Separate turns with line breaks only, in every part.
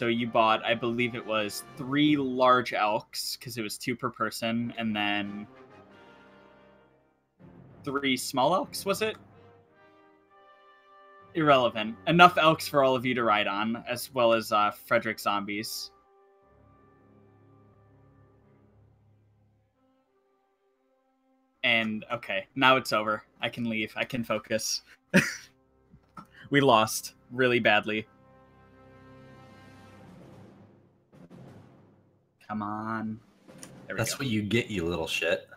So you bought, I believe it was 3 large elks, because it was 2 per person, and then 3 small elks, was it? Irrelevant. Enough elks for all of you to ride on, as well as Frederick zombies. And, okay, now it's over. I can leave. I can focus. We lost really badly. Come on.
That's what you get, you little shit.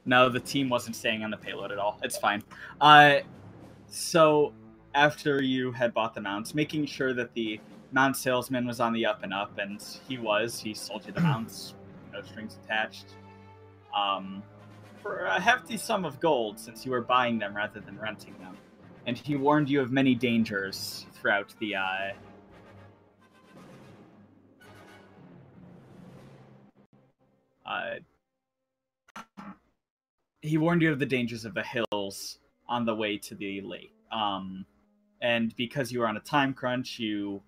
No, the team wasn't staying on the payload at all. It's fine. So, after you had bought the mounts, making sure that the mount salesman was on the up and up, and he sold you the mounts, no strings attached. For a hefty sum of gold, since you were buying them rather than renting them. And he warned you of many dangers throughout the, he warned you of the dangers of the hills on the way to the lake. And because you were on a time crunch, you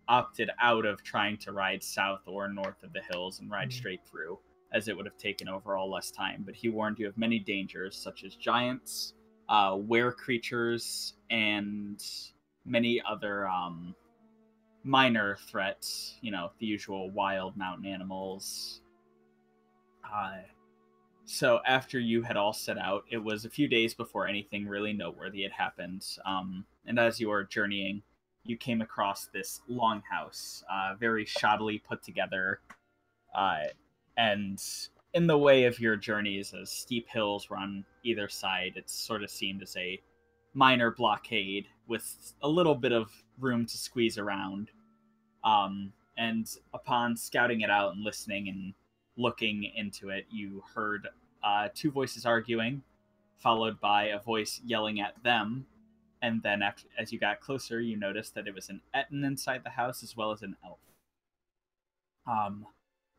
opted out of trying to ride south or north of the hills and ride straight through, as it would have taken overall less time. But he warned you of many dangers, such as giants, were creatures, and many other minor threats. You know, the usual wild mountain animals. So after you had all set out, it was a few days before anything really noteworthy had happened. And as you were journeying, you came across this longhouse, very shoddily put together. And in the way of your journeys, as steep hills were on either side, it sort of seemed as a minor blockade with a little bit of room to squeeze around. And upon scouting it out and listening and looking into it, you heard 2 voices arguing, followed by a voice yelling at them. And then as you got closer, you noticed that it was an Etten inside the house, as well as an elf.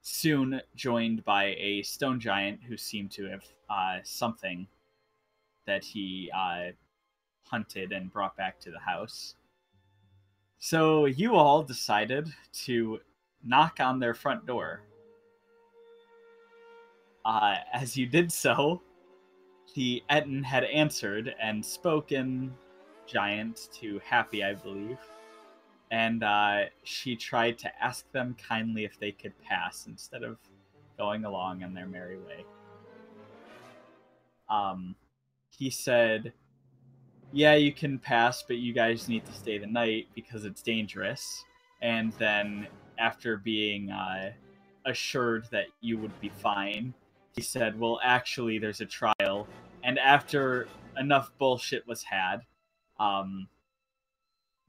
Soon joined by a stone giant who seemed to have something that he hunted and brought back to the house. So you all decided to knock on their front door. As you did so, the Etten had answered and spoken giant to Happy, I believe. And she tried to ask them kindly if they could pass instead of going along on their merry way. He said, yeah, you can pass, but you guys need to stay the night because it's dangerous. And then after being assured that you would be fine, he said, well, actually, there's a trial. And after enough bullshit was had,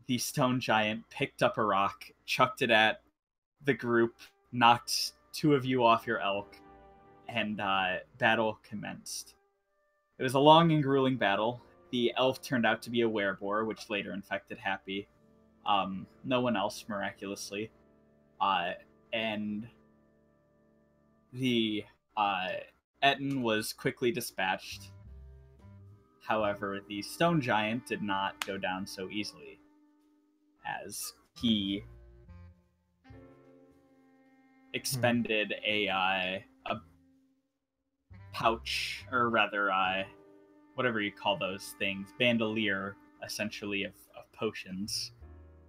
the stone giant picked up a rock, chucked it at the group, knocked 2 of you off your elk, and battle commenced. It was a long and grueling battle. The elf turned out to be a wereboar, which later infected Happy. No one else, miraculously. And the Etten was quickly dispatched. However, the stone giant did not go down so easily, as he expended a pouch, or rather, whatever you call those things, bandolier, essentially, of potions,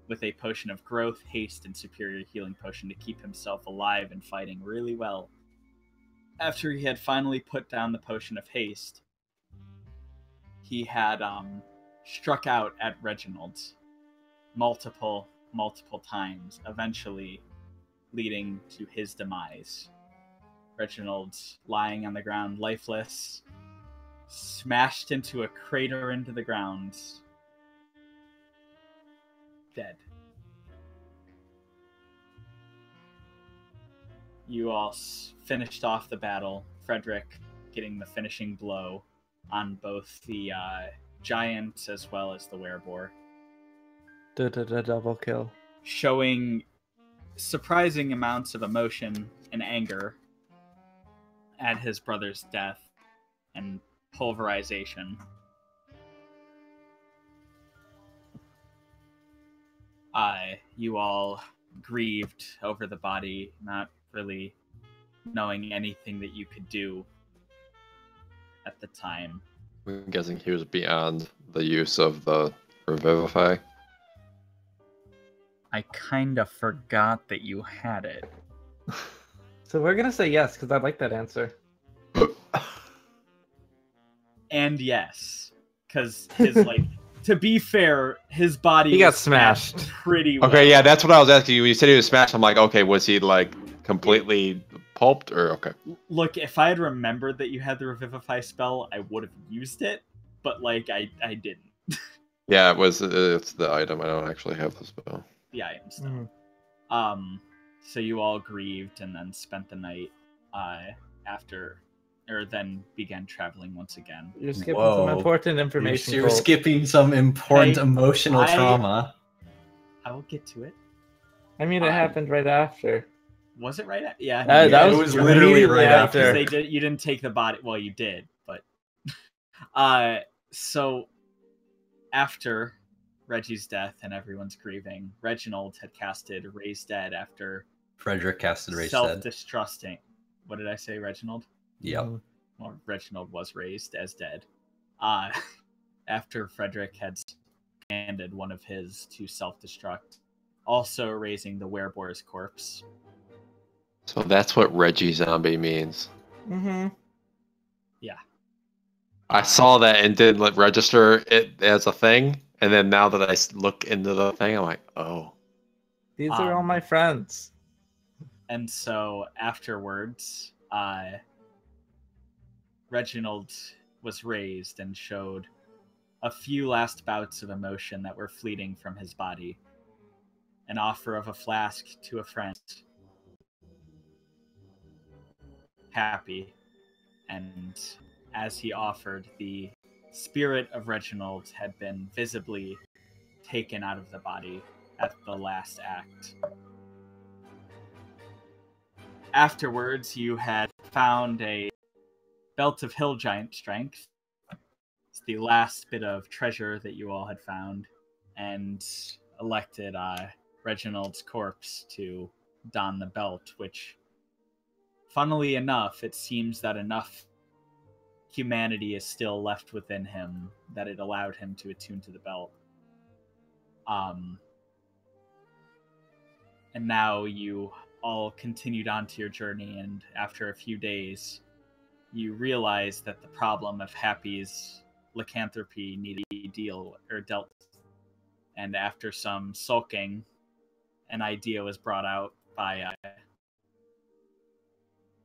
with a potion of growth, haste, and superior healing potion to keep himself alive and fighting really well. After he had finally put down the potion of haste, he had struck out at Reginald multiple times, eventually leading to his demise. Reginald, lying on the ground lifeless, smashed into a crater into the ground, dead. You all finished off the battle, Frederick getting the finishing blow on both the giant as well as the wereboar.
Double kill.
Showing surprising amounts of emotion and anger at his brother's death and pulverization. You all grieved over the body, not really knowing anything that you could do at the time.
I'm guessing he was beyond the use of the Revivify.
I kind of forgot that you had it.
So we're gonna say yes, because I like that answer.
And yes, because his, like, to be fair, his body
He got
was
smashed
pretty well.
Okay, yeah, that's what I was asking you. When you said he was smashed, I'm like, okay, was he, like, completely pulped, or okay?
Look, if I had remembered that you had the Revivify spell, I would have used it, but, like, I didn't.
Yeah, it's the item. I don't actually have the spell.
The item still. So you all grieved and then spent the night then began traveling once again.
You're skipping some important information.
You're skipping some important emotional trauma.
I will get to it.
I mean, it happened right after.
Was it right after? Yeah.
That was literally right after.
You didn't take the body. Well, you did, but... So, after Reggie's death and everyone's grieving, Reginald had casted Raise Dead after...
Frederick casted Raise Dead.
Self-distrusting. What did I say, Reginald?
Yep.
Well, Reginald was raised as dead. After Frederick had handed one of his to self-destruct, also raising the Wereboar's corpse.
So that's what Reggie Zombie means.
Mm-hmm.
Yeah.
I saw that and didn't register it as a thing, and then now that I look into the thing, I'm like, oh.
These are all my friends.
And so afterwards, Reginald was raised and showed a few last bouts of emotion that were fleeting from his body. An offer of a flask to a friend. Happy. And as he offered, the spirit of Reginald had been visibly taken out of the body at the last act. Afterwards, you had found a belt of hill giant strength. It's the last bit of treasure that you all had found, and elected Reginald's corpse to don the belt, which, funnily enough, it seems that enough humanity is still left within him that it allowed him to attune to the belt. And now you all continued on to your journey, and after a few days, you realize that the problem of Happy's lycanthropy needed to be dealt with. And after some sulking, an idea was brought out by, I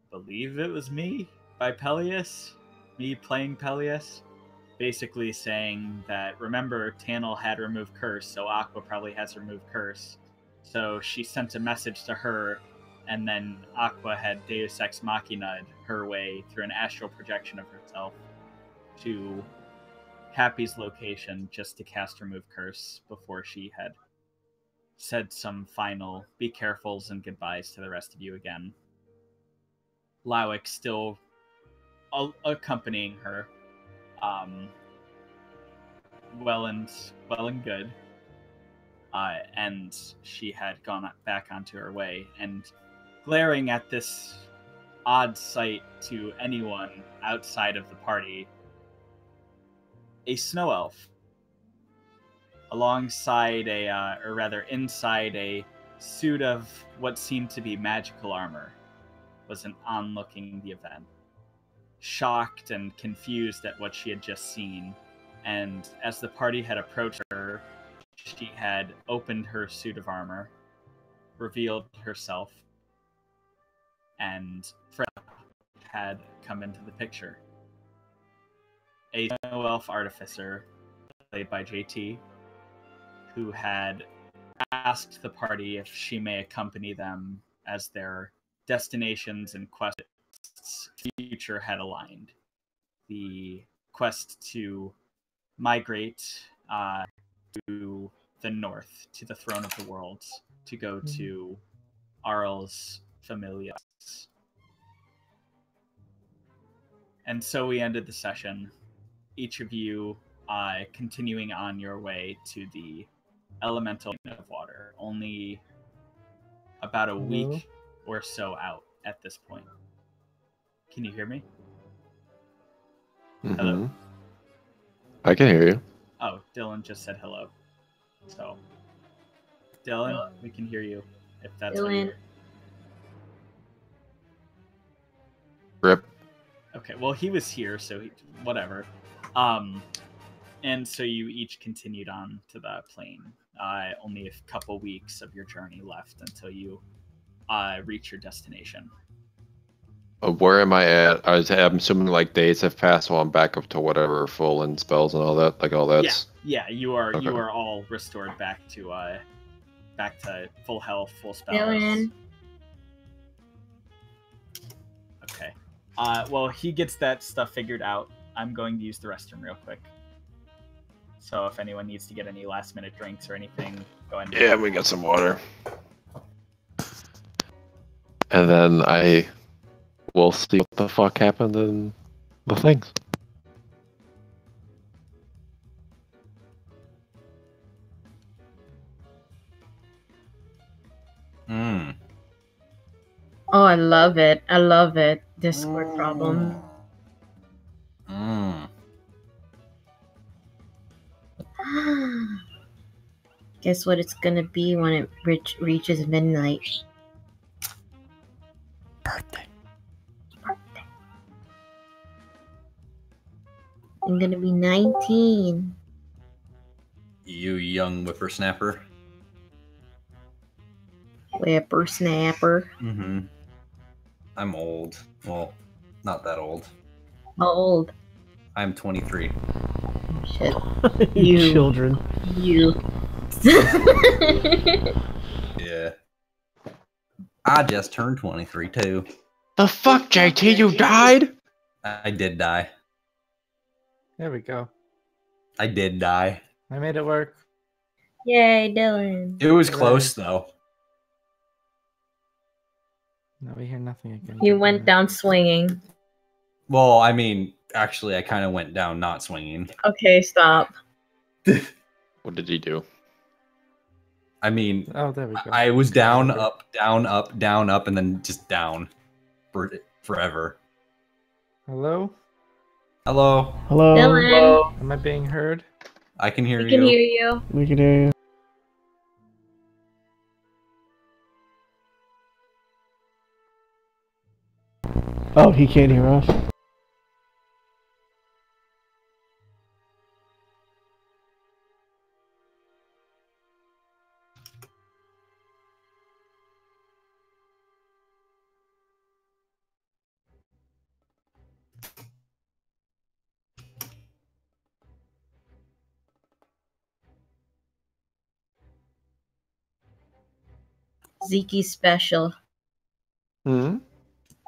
believe it was me, by Peleus, me playing Peleus, basically saying that, remember, Tannel had removed Curse, so Aqua probably has removed Curse. So she sent a message to her, and then Aqua had Deus Ex Machina'd her way through an astral projection of herself to Happy's location just to cast Remove Curse before she had said some final be carefuls and goodbyes to the rest of you again. Lowick still accompanying her, well and good. And she had gone back onto her way, and glaring at this odd sight to anyone outside of the party, a snow elf, alongside inside a suit of what seemed to be magical armor, was onlooking the event, shocked and confused at what she had just seen. And as the party had approached her, she had opened her suit of armor, revealed herself, and Fred had come into the picture. A snow elf artificer, played by JT, who had asked the party if she may accompany them as their destinations and quests future had aligned. The quest to migrate to the north, to the throne of the worlds, to go to Arl's Familias. And so we ended the session. Each of you continuing on your way to the elemental of water. Only about a week or so out at this point. Can you hear me?
Mm-hmm.
Hello?
I can hear you.
Oh, Dylan just said hello. So, Dylan, we can hear you if that's what you're...
Rip.
Okay, well, he was here, so whatever. And so you each continued on to the plane. Only a couple weeks of your journey left until you reach your destination.
Where am I at? I'm assuming like days have passed while I'm back up to whatever full and spells and all that. Like all that's.
Yeah. You are
Okay.
you are all restored back to full health, full spells.
Dylan.
Okay. Well, he gets that stuff figured out. I'm going to use the restroom real quick. So if anyone needs to get any last minute drinks or anything, go ahead.
Yeah, we got some water. And then I will see what the fuck happened in the things.
Oh, I love it. I love it. Discord problem. Guess what it's gonna be when it reaches midnight?
Birthday.
I'm gonna be 19.
You young whippersnapper.
Whippersnapper.
Mm-hmm. I'm old. Well, not that old.
How old?
I'm 23.
Shit.
You children.
You.
Yeah. I just turned 23 too.
The fuck, JT? You died?
I did die.
There we go.
I did die.
I made it work.
Yay, Dylan.
It was close though.
No, we hear nothing again.
You went down swinging.
Well, I mean, actually, I kind of went down not swinging.
Okay, stop.
What did he do?
I mean,
Oh, there we go.
I was down, up, down, up, down, up, and then just down for forever.
Hello?
Hello.
Hello.
Dylan.
Am I being heard?
I can hear
We can
you.
hear you.
We can hear you. Oh, he can't hear us.
Zeke's special.
Hmm?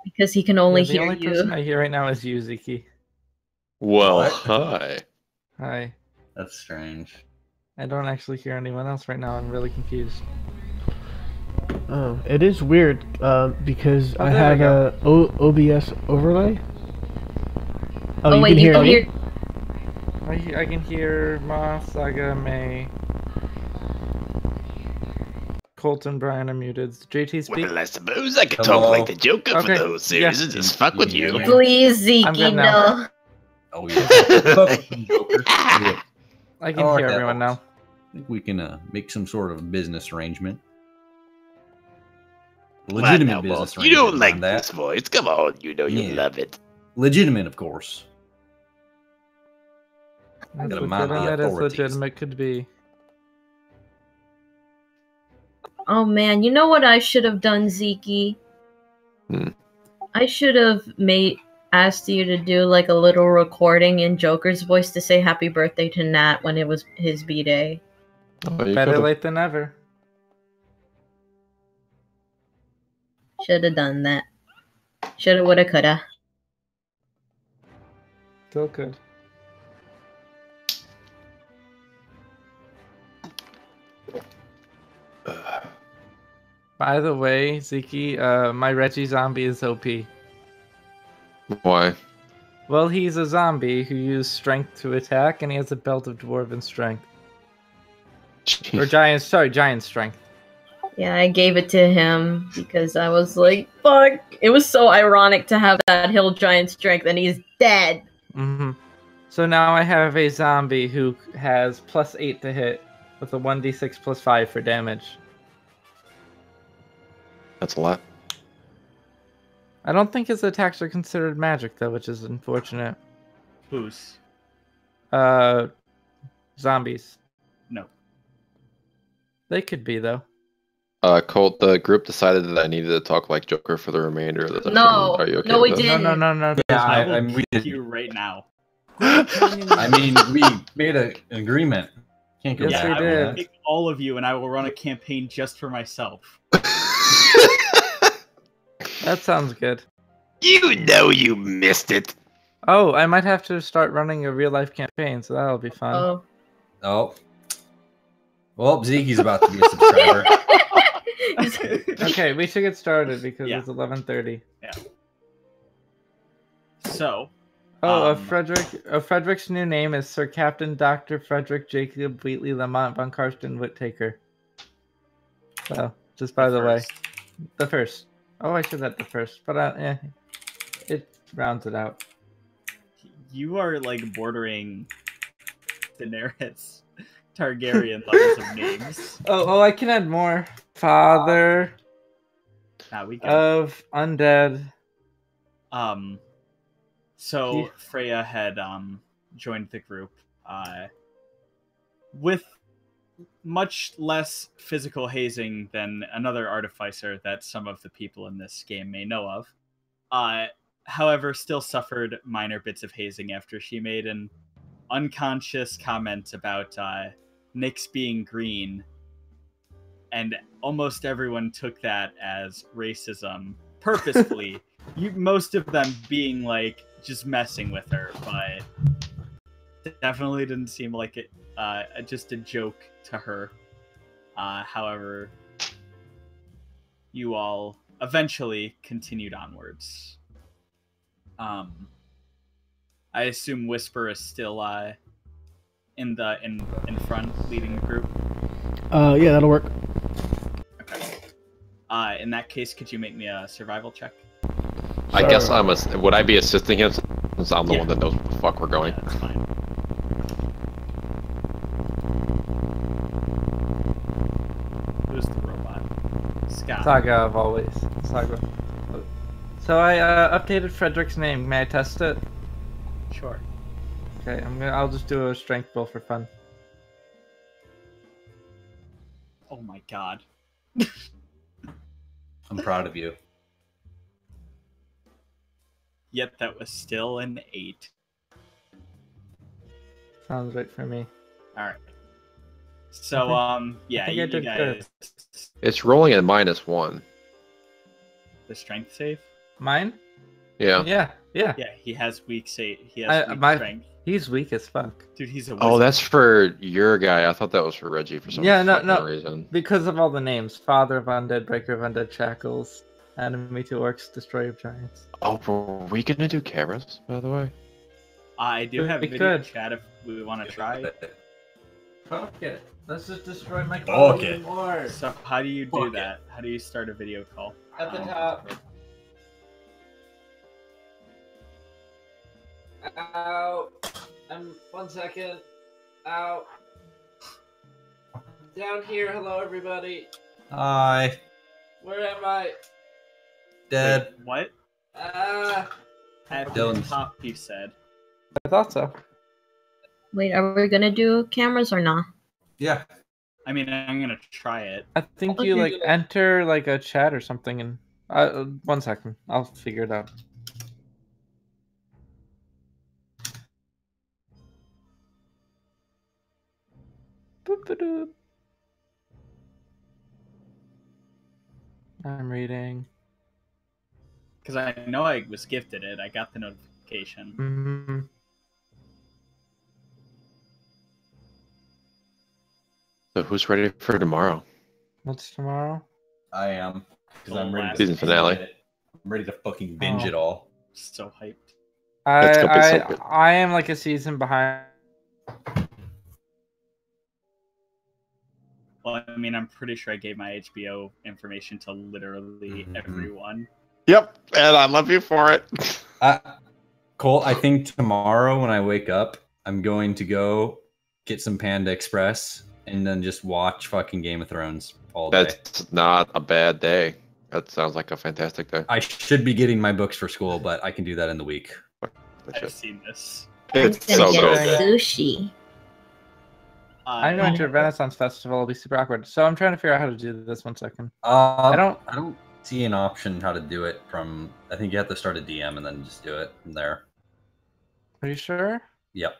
Because he can only
The
hear
only
you.
person I hear right now is you, Ziki.
Well,
What?
hi.
Hi.
That's strange.
I don't actually hear anyone else right now. I'm really confused.
Oh, it is weird because
Oh,
I
there we
have a OBS overlay. Oh, you
wait,
can hear
you
me?
can hear.
I can hear Moth, Saga, May. Colton, Brian are muted. JT speak.
Well, I suppose I could
Hello.
talk like the Joker
Okay,
for the whole series
yeah.
and just fuck with
You
you.
hear me?
Please,
I'm
Zeke,
good now.
no.
Oh yeah. Fuck with them, Joker. Yeah.
I can
Oh,
hear
that
everyone
helps.
now.
I think we can make some sort of business arrangement.
Well,
Legitimate
now,
business
boss, you don't
arrangement
like
on that.
this voice. Come on, you know you
Yeah.
love it.
Legitimate, of course.
That's
Gotta mind the
legitimate as
authorities.
legitimate could be.
Oh man, you know what I should have done, Zeke?
Hmm.
I should have asked you to do like a little recording in Joker's voice to say happy birthday to Nat when it was his B-Day.
Oh, you
Better
could've.
late than never.
Should have done that. Shoulda, woulda, coulda.
Still good. By the way, Ziki, my Reggie zombie is OP.
Why?
Well, he's a zombie who used strength to attack, and he has a belt of dwarven strength. Or giant strength.
Yeah, I gave it to him because I was like, fuck. It was so ironic to have that hill giant strength and he's dead.
Mm-hmm. So now I have a zombie who has +8 to hit with a 1d6 +5 for damage.
That's a lot.
I don't think his attacks are considered magic though, which is unfortunate.
Who's?
Zombies.
No.
They could be though.
Colt, the group decided that I needed to talk like Joker for the remainder of the session.
No.
Are you okay
No,
with
we
that?
didn't.
No.
Yeah,
I will
we
kick
did.
you right now.
I mean, we made an agreement. Can't go
Yes,
back.
we
I
on
will
did.
kick all of you, and I will run a campaign just for myself.
That sounds good.
You know you missed it.
Oh, I might have to start running a real life campaign, so that'll be fun.
Oh.
Oh. Well, Zeke's about to be a subscriber.
Okay, we should get started because
Yeah.
it's 11:30.
So,
Oh,
Um,
Frederick's new name is Sir Captain Dr. Frederick Jacob Wheatley Lamont von Karsten Whittaker. So, just by the way,
first.
the first. Oh, I should have the first, but it rounds it out.
You are like bordering Daenerys Targaryen levels of names.
Oh, I can add more. Father
Now we go.
of Undead.
So Freya had joined the group with much less physical hazing than another artificer that some of the people in this game may know of. However, still suffered minor bits of hazing after she made an unconscious comment about Nyx being green, and almost everyone took that as racism purposefully. Most of them being like just messing with her, but it definitely didn't seem like it just a joke to her. However, you all eventually continued onwards. I assume Whisper is still in front leading the group.
Yeah, that'll work.
Okay. In that case, could you make me a survival check?
I guess would I be assisting him since I'm the
Yeah.
one that knows where the fuck we're going?
Yeah, that's fine. Who's the robot? Scott.
Saga of always. Saga. So I updated Frederick's name. May I test it?
Sure.
Okay, I'll just do a strength roll for fun.
Oh my god.
I'm proud of you.
Yet that was still an 8.
Sounds right for me.
Alright. So, yeah,
think I
you
did
guys...
It's rolling at -1.
The strength save?
Mine?
Yeah.
Yeah.
Yeah, he has weak He has weak strength.
He's weak as fuck.
Dude, he's a
Oh,
wizard.
that's for your guy. I thought that was for Reggie for some fucking reason.
Because of all the names. Father of Undead, Breaker of Undead Shackles, Enemy to Orcs, Destroyer of Giants.
Oh, were we gonna do cameras, by the way?
I do have
We
video
could.
chat if we want to try.
Fuck it. Let's just destroy my
call even
more.
So how do you do
Fuck it.
that? How do you start a video call?
At the top. Ow. 1 second. Ow. Down here. Hello, everybody.
Hi.
Where am I?
Dead.
Wait, what?
Ah.
At the
Dylan's-
top, you said.
I thought so.
Wait, are we gonna do cameras or not?
Yeah.
I mean, I'm gonna try it.
I think you like enter like a chat or something and 1 second. I'll figure it out. Boop-a-doop. I'm reading.
Because I know I was gifted it. I got the notification.
Mm-hmm.
So who's ready for tomorrow?
What's tomorrow?
I am. Because I'm ready to
Season finale.
I'm ready to fucking binge
Oh.
it all.
So hyped.
That's gonna be so good.
I am like a season behind.
Well, I mean, I'm pretty sure I gave my HBO information to literally everyone.
Yep, and I love you for it.
Cole, I think tomorrow when I wake up, I'm going to go get some Panda Express and then just watch fucking Game of Thrones all day.
That's not a bad day. That sounds like a fantastic day.
I should be getting my books for school, but I can do that in the week.
I've seen this.
It's
I'm gonna
so
get
good.
sushi.
I'm going to a Renaissance festival. It'll be super awkward. So I'm trying to figure out how to do this. 1 second.
I
don't-
see an option how to do it from. I think you have to start a DM and then just do it from there.
Are you sure?
Yep.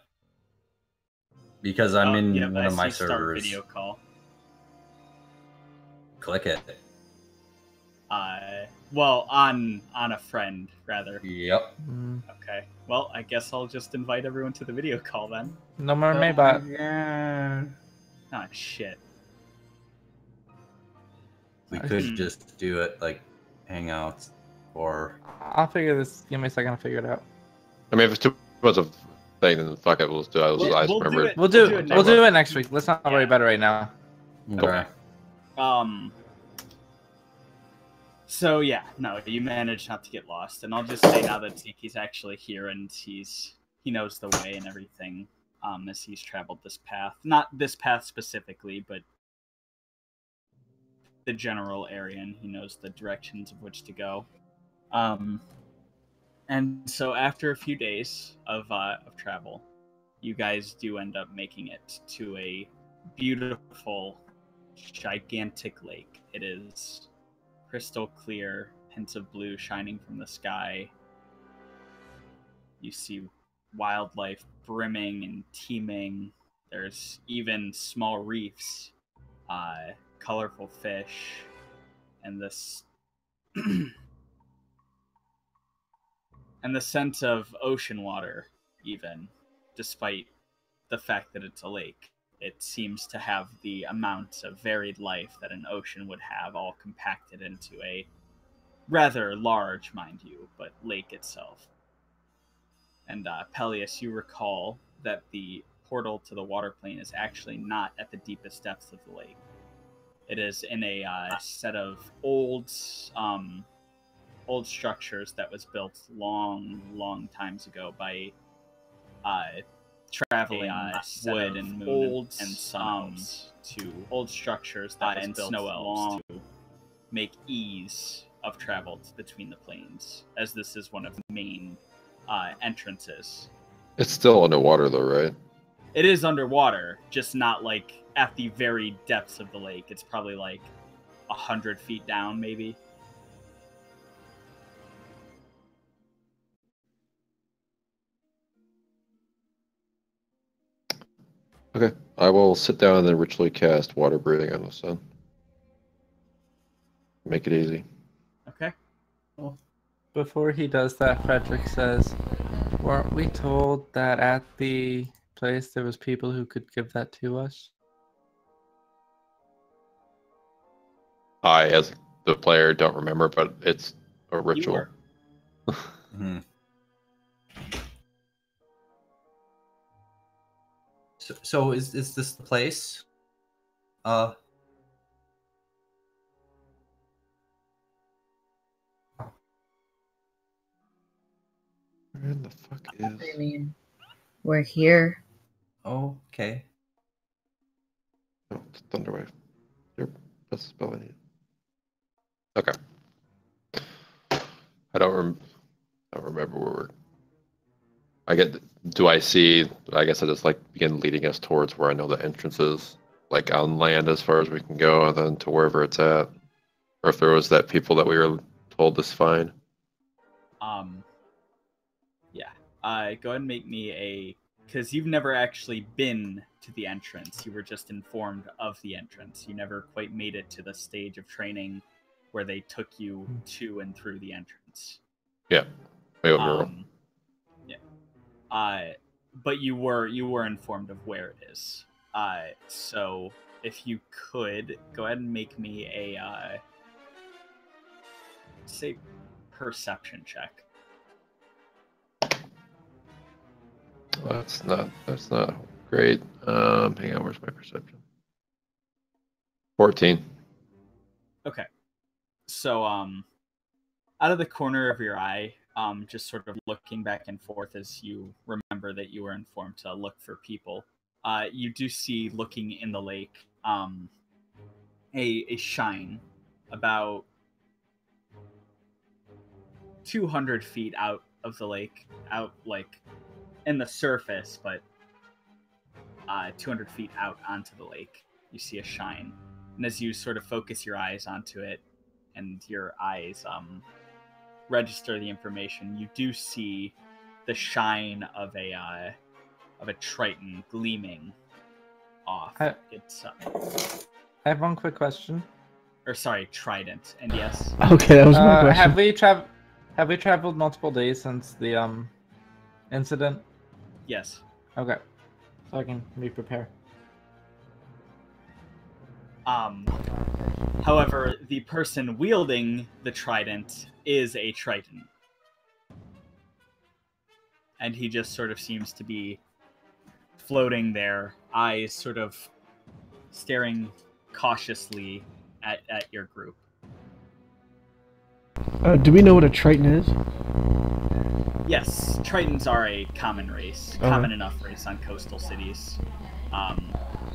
Because I'm in
yeah,
one of my
start
servers.
video call.
Click it.
Well, on a friend rather.
Yep.
Okay. Well, I guess I'll just invite everyone to the video call then.
No more Maybot.
Yeah.
Ah, shit.
We could just do it like Hangouts or.
I'll figure this. Give me a second to figure it out.
I mean, if it's too much of a thing, then fuck it. We'll just do it. I just remembered.
We'll do it next week. Let's not worry about it right now.
Okay.
So yeah, no, you managed not to get lost, and I'll just say now that Ziki's actually here and he knows the way and everything, as he's traveled this path. Not this path specifically, but the general area, and he knows the directions of which to go. And so after a few days of travel, you guys do end up making it to a beautiful, gigantic lake. It is crystal clear, hints of blue shining from the sky. You see wildlife brimming and teeming. There's even small reefs, colorful fish, and this and the scent of ocean water, even, despite the fact that it's a lake. It seems to have the amount of varied life that an ocean would have, all compacted into a rather large, mind you, but lake itself. And Peleus, you recall that the portal to the water plane is actually not at the deepest depths of the lake. It is in a set of old structures that was built long times ago by traveling wood and moon and sun to old structures that was built snow elves to make ease of travel between the planes, as this is one of the main entrances.
It's still underwater though, right?
It is underwater, just not like at the very depths of the lake. It's probably like 100 feet down, maybe.
Okay, I will sit down and then ritually cast water breathing on the sun. Make it easy.
Okay.
Before he does that, Frederick says, "Weren't we told that at the place there was people who could give that to us?"
I, as the player, don't remember, but it's a ritual.
So is this the place?
Where the fuck is?
I mean, we're here.
Oh, okay.
Oh, it's Thunderwave. Yep, that's the spell I need. Okay. I don't remember where we're. Do I see? I guess I just begin leading us towards where I know the entrance is, like on land as far as we can go, and then to wherever it's at. Or if there was that people that we were told is fine.
Yeah. Go ahead and make me because you've never actually been to the entrance. You were just informed of the entrance. You never quite made it to the stage of training where they took you to and through the entrance.
Yeah.
Yeah. But you were informed of where it is. So if you could go ahead and make me a say perception check.
That's not great. Hang on, where's my perception? 14.
Okay. So, out of the corner of your eye, just sort of looking back and forth as you remember that you were informed to look for people, you do see, looking in the lake, a shine about 200 feet out of the lake, out like in the surface, but 200 feet out onto the lake. You see a shine. And as you sort of focus your eyes onto it and your eyes register the information, you do see the shine of a triton gleaming off.
I have one quick question.
Or sorry, trident. And yes.
Okay, that was my question.
Have we traveled multiple days since the incident?
Yes.
Okay, so I can re-prepare.
However, the person wielding the trident is a triton. And he just sort of seems to be floating there, eyes sort of staring cautiously at your group.
Do we know what a Triton is?
Yes, Tritons are a common race, common enough race on coastal cities.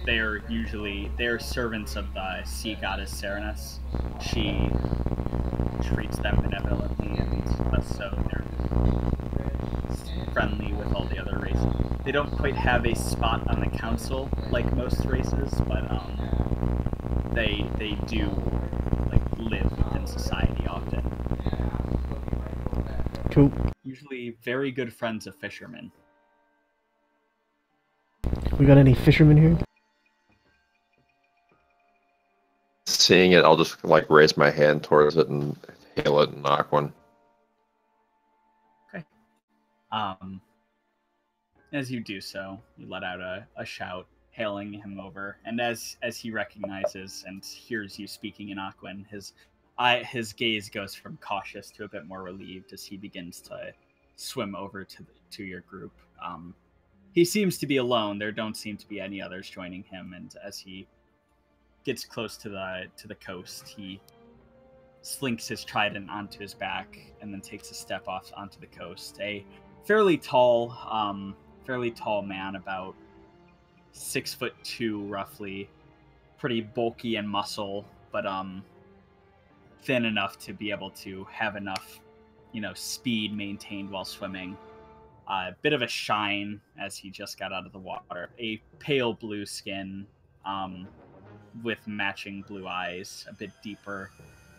They're servants of the sea goddess Serenus. She treats them benevolently, and thus so they're friendly with all the other races. They don't quite have a spot on the council like most races, but they do like live within society often.
Cool.
Usually very good friends of fishermen.
We got any fishermen here?
Seeing it, I'll just like raise my hand towards it and hail it and knock one.
Okay. As you do so, you let out a shout, hailing him over, and as he recognizes and hears you speaking in Aquan, his gaze goes from cautious to a bit more relieved as he begins to swim over to your group. He seems to be alone. There don't seem to be any others joining him, and as he gets close to the coast, he slinks his trident onto his back and then takes a step off onto the coast. A fairly tall man, about 6'2", roughly, pretty bulky and muscle, but thin enough to be able to have enough, speed maintained while swimming. A bit of a shine as he just got out of the water. A pale blue skin, with matching blue eyes, a bit deeper,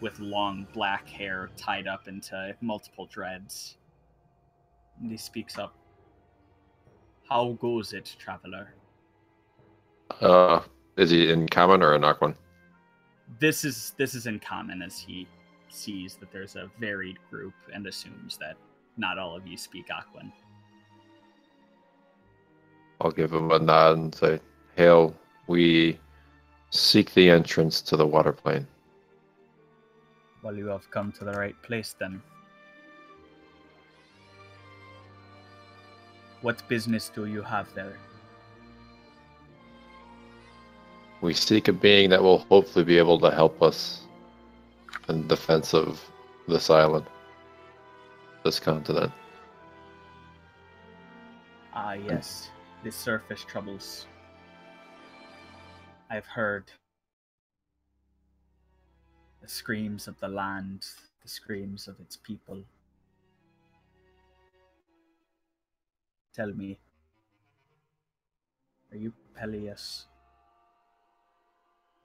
with long black hair tied up into multiple dreads. And he speaks up. How goes it, traveler?
Is he in common or in Aquan?
This is in common, as he sees that there's a varied group and assumes that not all of you speak Aquan.
I'll give him a nod and say, "Hail, we seek the entrance to the water plane."
Well, you have come to the right place then. What business do you have there?
We seek a being that will hopefully be able to help us in defense of this island, this continent.
Ah, yes. The surface troubles. I've heard the screams of the land, the screams of its people. Tell me, are you Peleus?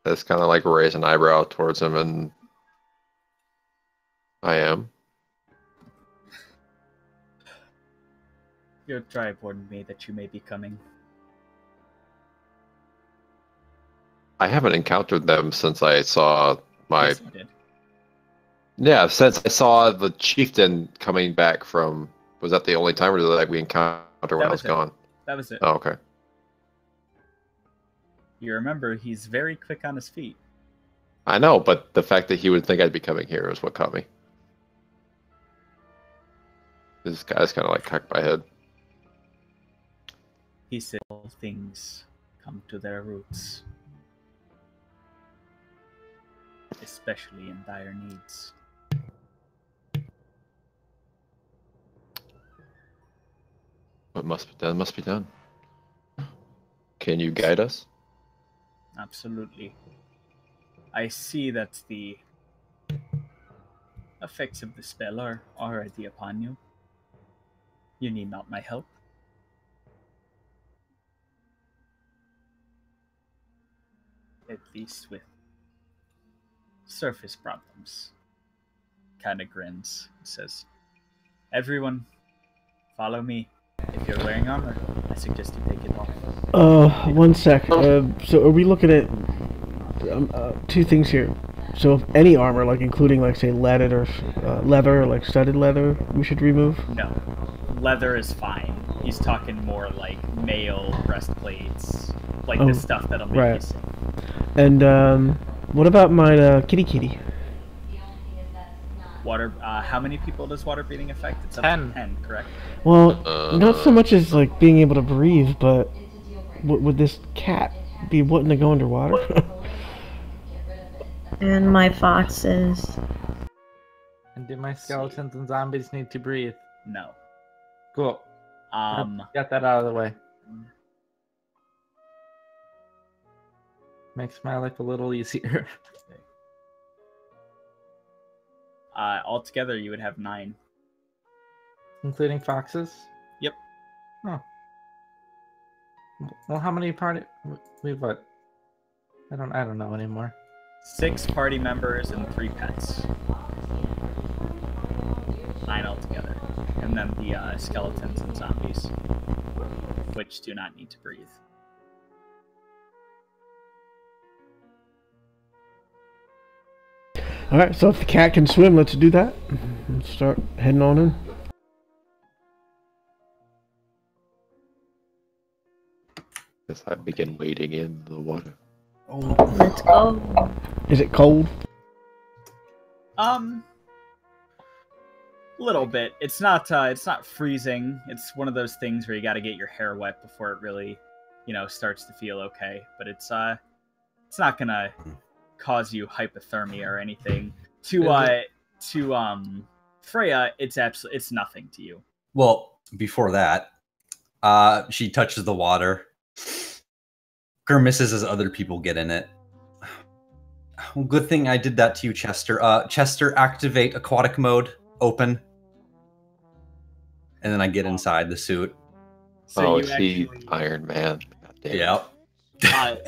I just kind of like raise an eyebrow towards him, and I am.
Your tribe warned me that you may be coming.
I haven't encountered them since I saw my...
Yes, you did.
Yeah, since I saw the chieftain coming back from... Was that the only time, or did like we encounter when I was gone?
That was it.
Oh, okay.
You remember, he's very quick on his feet.
I know, but the fact that he would think I'd be coming here is what caught me. This guy's kind of like cocked my head.
He said all things come to their roots. especially in dire needs.
What must be done must be done. Can you guide us?
Absolutely. I see that the effects of the spell are already upon you. You need not my help. At least with surface problems. Kinda grins. Says, everyone, follow me. If you're wearing armor, I suggest you take it off.
One sec. So are we looking at two things here? So if any armor, like including like say leaded or leather, like studded leather, we should remove?
No. Leather is fine. He's talking more like mail, breastplates, like the stuff that'll make you sick.
And what about my kitty?
Water. How many people does water breathing affect? It's up
10.
to 10, correct?
Well, not so much as like being able to breathe, but would this cat be wanting to go underwater?
And my foxes.
And do my skeletons and zombies need to breathe?
No.
Cool.
Um.
Got that out of the way. Makes my life a little easier.
Altogether, you would have 9.
Including foxes?
Yep.
Oh. Well, how many party... Wait, what? I don't know anymore.
6 party members and 3 pets. 9 altogether. And then the skeletons and zombies, which do not need to breathe.
Alright, so if the cat can swim, let's do that. Let's start heading on in.
Guess I begin wading in the water.
Let's go.
Is it cold?
Little bit. It's not freezing. It's one of those things where you got to get your hair wet before it really, starts to feel okay. But it's not gonna cause you hypothermia or anything. To Freya, it's nothing to you.
Well, before that, she touches the water, grimaces as other people get in it. Well, good thing I did that to you, Chester. Chester, activate aquatic mode, open. And then I get inside the suit.
So
is he Iron Man?
Yep.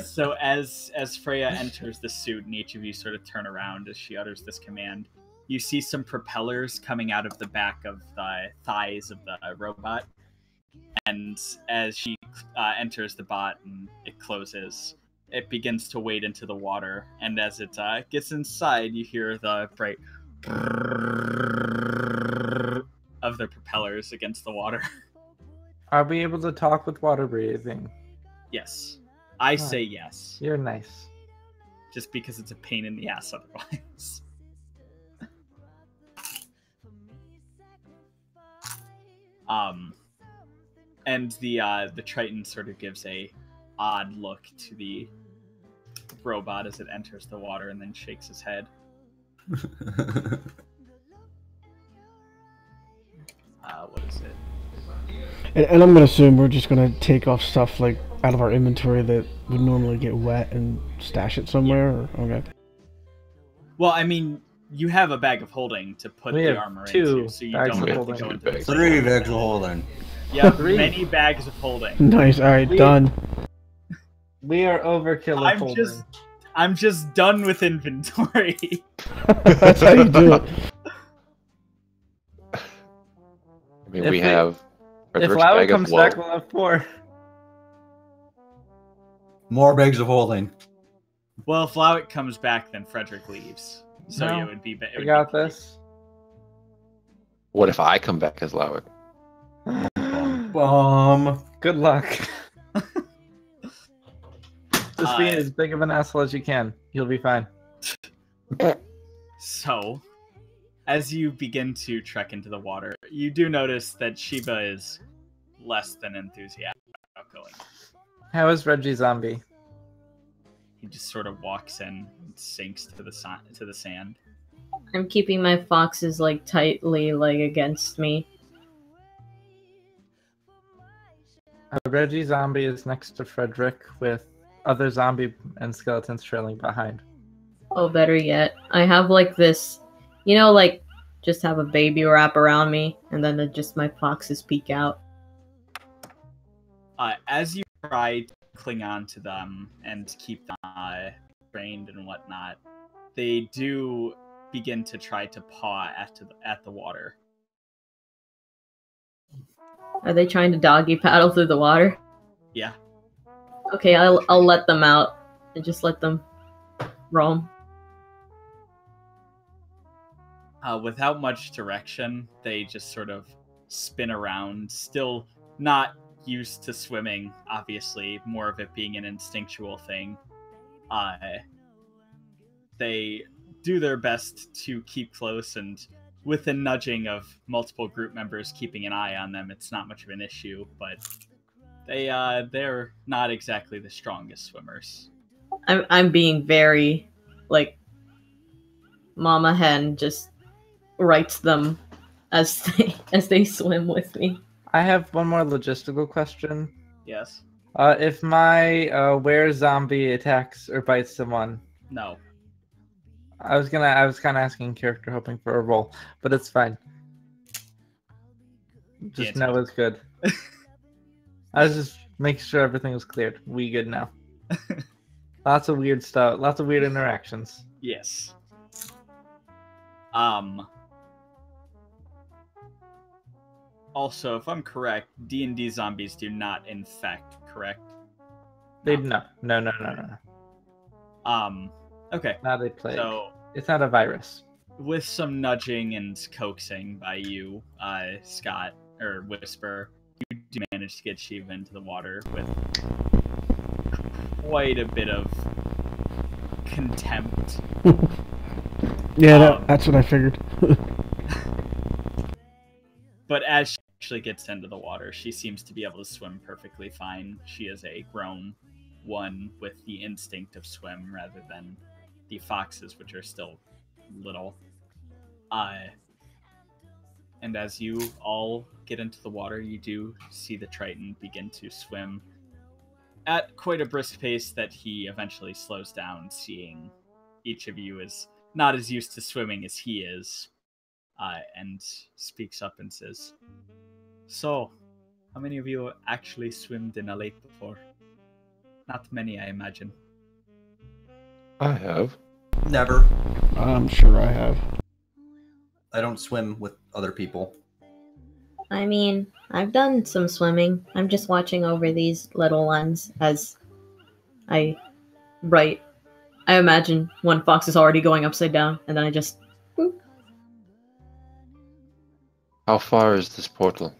So as Freya enters the suit and each of you sort of turn around as she utters this command, you see some propellers coming out of the back of the thighs of the robot. And as she enters the bot and it closes, it begins to wade into the water. And as it gets inside, you hear the bright of the propellers against the water.
Are we able to talk with water breathing?
Yes. I say yes.
You're nice.
Just because it's a pain in the ass otherwise. And the Triton sort of gives a odd look to the robot as it enters the water and then shakes his head. What is it?
And I'm gonna assume we're just gonna take off stuff like out of our inventory that would normally get wet and stash it somewhere. Or, okay.
Well, I mean, you have a bag of holding to put the armor into, so you don't have to go into the
3 bags of holding.
Yeah, 3. Many bags of holding.
Nice. All right, done.
We are overkill of holding.
I'm just done with inventory.
That's how you do it.
I mean, we have.
If Lau comes back, we'll have 4.
More bags of holding.
Well, if Flowit comes back, then Frederick leaves. So
No,
it would be.
We got this.
What if I come back as Lowick?
Good luck. Just be as big of an asshole as you can. You'll be fine.
So, as you begin to trek into the water, you do notice that Shiva is less than enthusiastic about going.
How is Reggie Zombie?
He just sort of walks in and sinks to the sand.
I'm keeping my foxes like tightly like against me.
Reggie Zombie is next to Frederick with other zombie and skeletons trailing behind.
Oh, better yet, I have like this, like just have a baby wrap around me, and then just my foxes peek out.
As you try to cling on to them and keep them trained and whatnot, they do begin to try to paw at the water.
Are they trying to doggy paddle through the water?
Yeah.
Okay, I'll let them out and just let them roam.
Without much direction, they just sort of spin around, still not used to swimming, obviously, more of it being an instinctual thing. They do their best to keep close, and with the nudging of multiple group members keeping an eye on them, it's not much of an issue, but they're not exactly the strongest swimmers.
I'm being very, like, Mama Hen just writes them as they swim with me.
I have one more logistical question.
Yes.
If my were zombie attacks or bites someone,
No.
I was kind of asking character, hoping for a roll, but it's fine. Just know it's good. I was just making sure everything was cleared. We good now. Lots of weird stuff. Lots of weird interactions.
Yes. Also, if I'm correct, D&D zombies do not infect, correct?
They no.
Okay.
Not a plague.
So,
it's not a virus.
with some nudging and coaxing by you, Scott, or Whisper, you do manage to get Shiva into the water with quite a bit of contempt.
Yeah, that's what I figured.
But as she actually gets into the water, she seems to be able to swim perfectly fine. She is a grown one with the instinct of swim rather than the foxes, which are still little. And as you all get into the water, you do see the Triton begin to swim at quite a brisk pace that he eventually slows down, seeing each of you is not as used to swimming as he is, and speaks up and says, "So, how many of you actually swimmed in a lake before? Not many, I imagine."
I have.
Never.
I'm sure I have.
I don't swim with other people.
I mean, I've done some swimming. I'm just watching over these little ones as I imagine one fox is already going upside down, and then I just... Boop.
How far is this portal?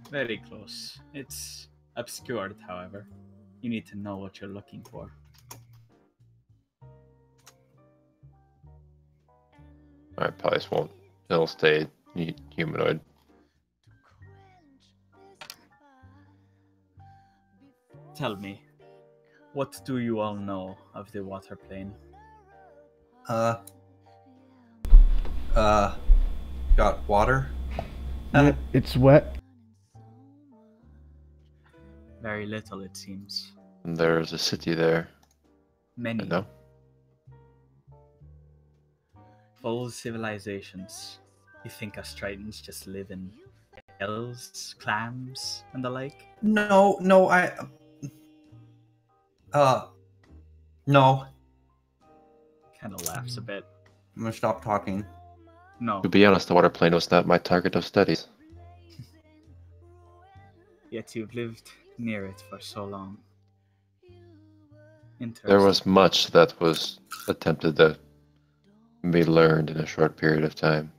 Very close. It's obscured, however. You need to know what you're looking for.
Alright, probably just won't. It'll stay humanoid.
Tell me, what do you all know of the water plane?
Got water?
It's wet.
Very little, it seems.
And there's a city there.
Many.
I know.
Full civilizations. You think us Tritons just live in hills, clams, and the like?
No, no.
Kind of laughs a bit.
I'm gonna stop talking.
No.
To be honest, the water plane was not my target of studies.
Yet you've lived near it for so long. Interesting.
There was much that was attempted to be learned in a short period of time.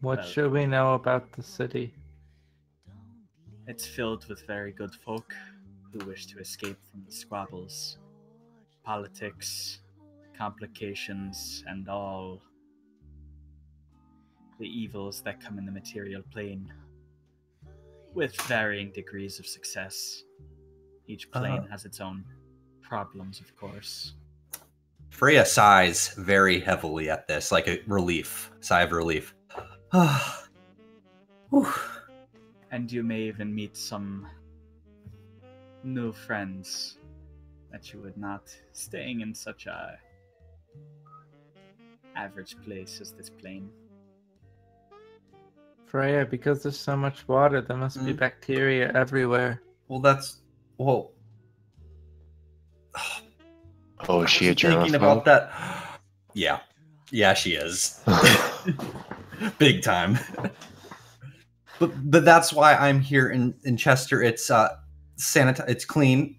What should we know about the city?
It's filled with very good folk who wish to escape from the squabbles, politics, complications, and all the evils that come in the material plane, with varying degrees of success. Each plane has its own problems, of course.
Freya sighs very heavily at this, like a sigh of relief. Whew.
And you may even meet some new friends that you would not staying in such a average place as this plane.
Freya, because there's so much water, there must be bacteria everywhere.
Well.
Oh, is she a
thinking
germaphobe?
about that. Yeah, she is. Big time. But that's why I'm here in Chester. It's it's clean.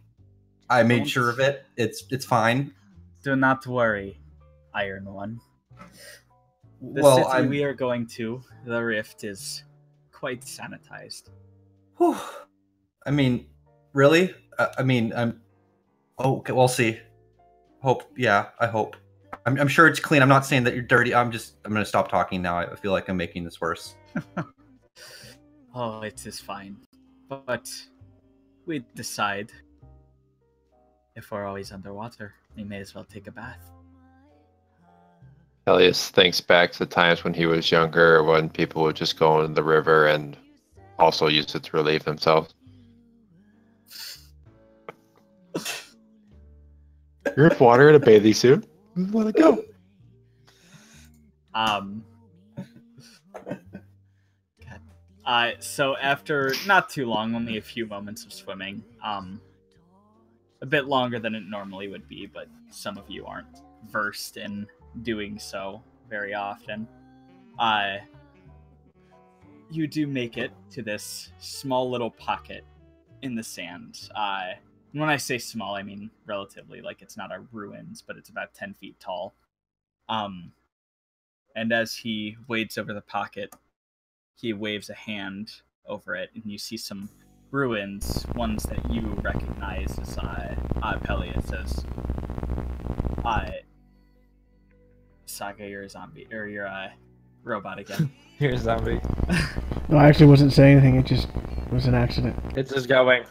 I made sure of it. It's fine.
Do not worry, Iron One. The
Well,
city we are going to, the Rift, is quite sanitized.
Whew. I mean, really? I'm. Oh, okay, we'll see. I hope. I'm sure it's clean. I'm not saying that you're dirty. I'm gonna stop talking now. I feel like I'm making this worse.
Oh, it is fine. But we decide if we're always underwater, we may as well take a bath.
Elias thinks back to times when he was younger, when people would just go into the river and also use it to relieve themselves. You're in water in a bathing suit. Let it go.
So after not too long, only a few moments of swimming, a bit longer than it normally would be, but some of you aren't versed in doing so very often. You do make it to this small little pocket in the sand. When I say small, I mean relatively, like it's not a ruins, but it's about 10 feet tall. And as he wades over the pocket, he waves a hand over it, and you see some ruins, ones that you recognize as Peleus says, Saga, you're a zombie, or you're a robot again.
You're a zombie.
No, I actually wasn't saying anything. It just was an accident.
It's just going.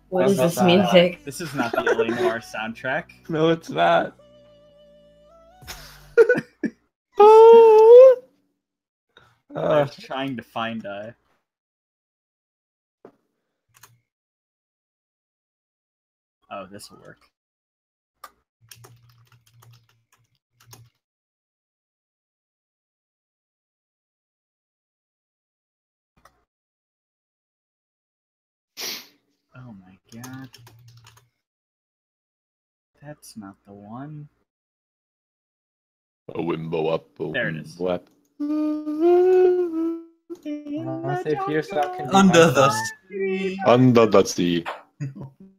What is this music?
This is not the LA Noir soundtrack.
No, it's not.
I was trying to find a... Oh, this will work. Oh my god. That's not the one.
A wimbo up.
There it is.
Wap.
See if your song can be
Under
my
the
song.
sea.
Under the sea.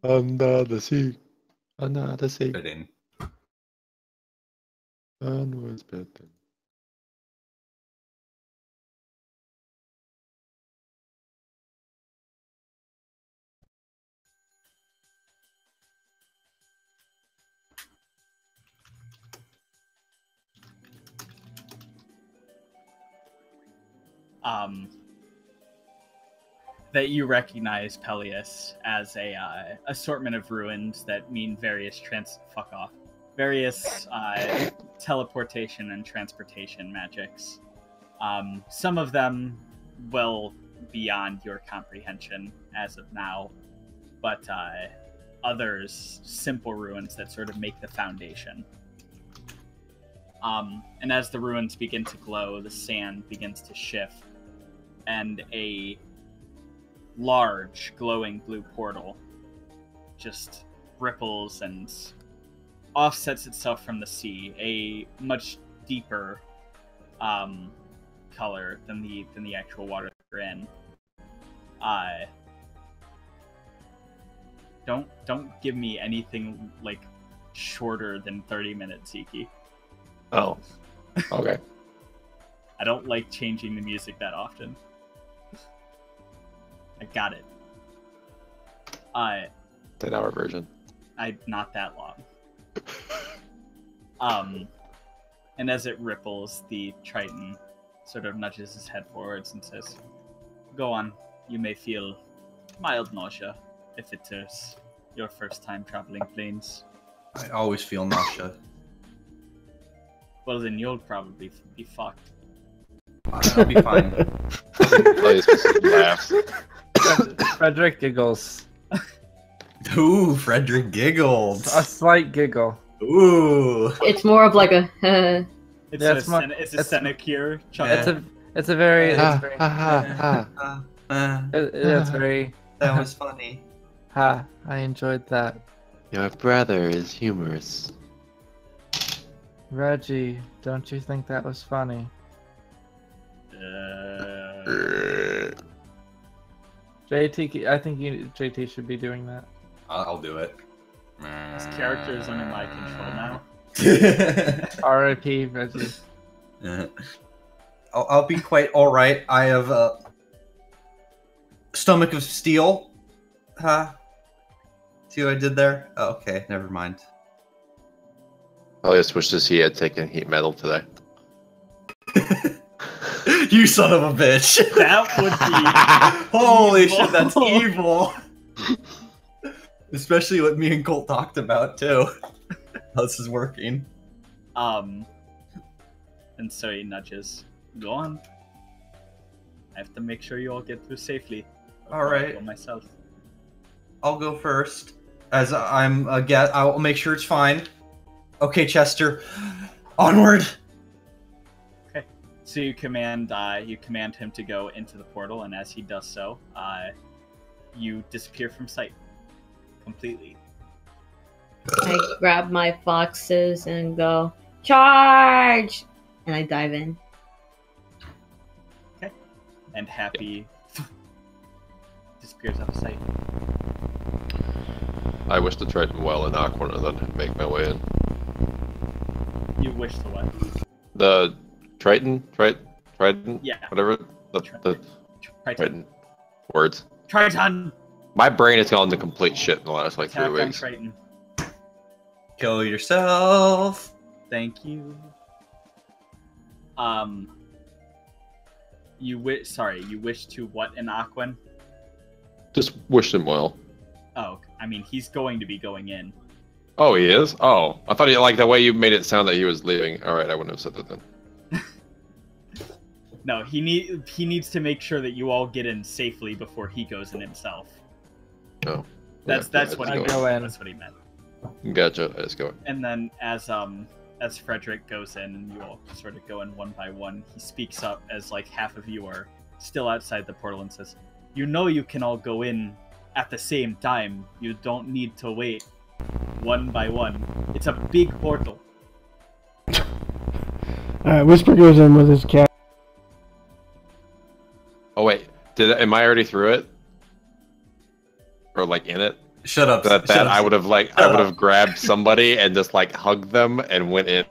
Under the sea. Under the sea.
Put in.
Onwards, better.
That you recognize Peleus as a assortment of ruins that mean various various teleportation and transportation magics. Some of them well beyond your comprehension as of now, but others simple ruins that sort of make the foundation. And as the ruins begin to glow, the sand begins to shift, and a large glowing blue portal just ripples and offsets itself from the sea, a much deeper color than the actual water that you're in. Don't give me anything like shorter than 30 minutes, Iki.
Oh. Okay.
I don't like changing the music that often. I got it.
10-hour version.
Not that long. And as it ripples, the Triton sort of nudges his head forwards and says, "Go on. You may feel Mild nausea, if it is your first time traveling planes.
I always feel nausea.
Well, then you'll probably be fucked.
I'll be fine.
Please, laughs.
Frederick giggles.
Ooh, Frederick giggles.
A slight giggle.
Ooh.
It's more of like a.
It's
Yeah,
a,
it's more-
it's a
it's-
Senecure chuckle.
It's a very.
Ha,
It's very.
ha, ha, ha.
It's very.
That was funny.
Ha! I enjoyed that.
Your brother is humorous.
Reggie, don't you think that was funny? JT, I think JT should be doing that.
I'll do it.
This character is under my control now.
R.I.P. Reggie.
I'll be quite all right. I have a stomach of steel. Huh? See what I did there? Oh, okay, never mind.
I just wish to see he had taken heat metal today.
You son of a bitch!
That would be
Holy
evil.
shit, that's evil! Especially what me and Colt talked about too. How this is working.
And so he nudges. Go on. I have to make sure you all get through safely.
All right.
I'll go myself.
I'll go first, as I'm a guest. I'll make sure it's fine. Okay, Chester, onward.
So you command him to go into the portal, and as he does so, you disappear from sight completely.
I grab my foxes and go, charge! And I dive in.
And Happy disappears out of sight.
I wish to Triton well in Aquan and then make my way in.
You wish to what?
The Triton? Triton?
Yeah.
Whatever. The
Triton.
Triton words.
Triton!
My brain has gone to complete shit in the last like
Attack
3
on
weeks.
Triton.
Kill yourself.
Thank you. You wish to what in Aquan?
Just wish him well.
Oh, I mean, he's going to be going in.
Oh, he is? Oh, I thought he like the way you made it sound that he was leaving. All right, I wouldn't have said that then.
No, he needs to make sure that you all get in safely before he goes in himself.
Oh,
That's what
I
he
go
meant.
in.
That's what he meant.
Gotcha. I just go.
And then as Frederick goes in and you all sort of go in one by one, he speaks up as like half of you are still outside the portal and says, "You know you can all go in at the same time. You don't need to wait one by one. It's a big portal."
Alright, Whisper goes in with his cat.
Oh wait, am I already through it? Or like in it?
Shut up.
That
shut up.
I would have grabbed somebody and just like hugged them and went in.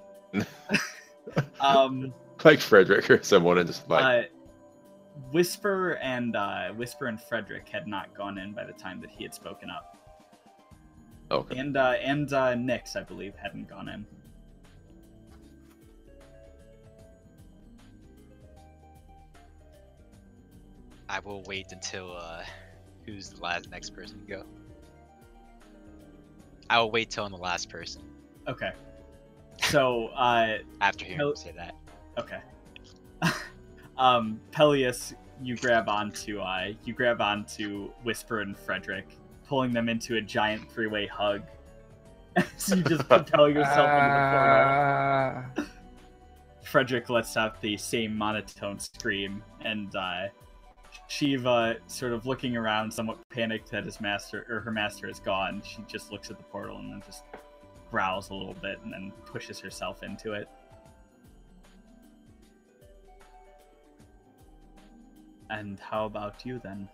Like Frederick or someone and just like
Whisper and Frederick had not gone in by the time that he had spoken up.
okay.
And Nyx, I believe, hadn't gone in.
I will wait until who's the next person to go. I will wait till I'm the last person
Okay. So
after hearing
Pel-
him say that.
okay. Peleus, you grab onto Whisper and Frederick, pulling them into a giant three-way hug. So you just propel yourself into the portal. Frederick lets out the same monotone scream, and Shiva, sort of looking around, somewhat panicked that her master is gone. She just looks at the portal and then just growls a little bit, and then pushes herself into it. And how about you then?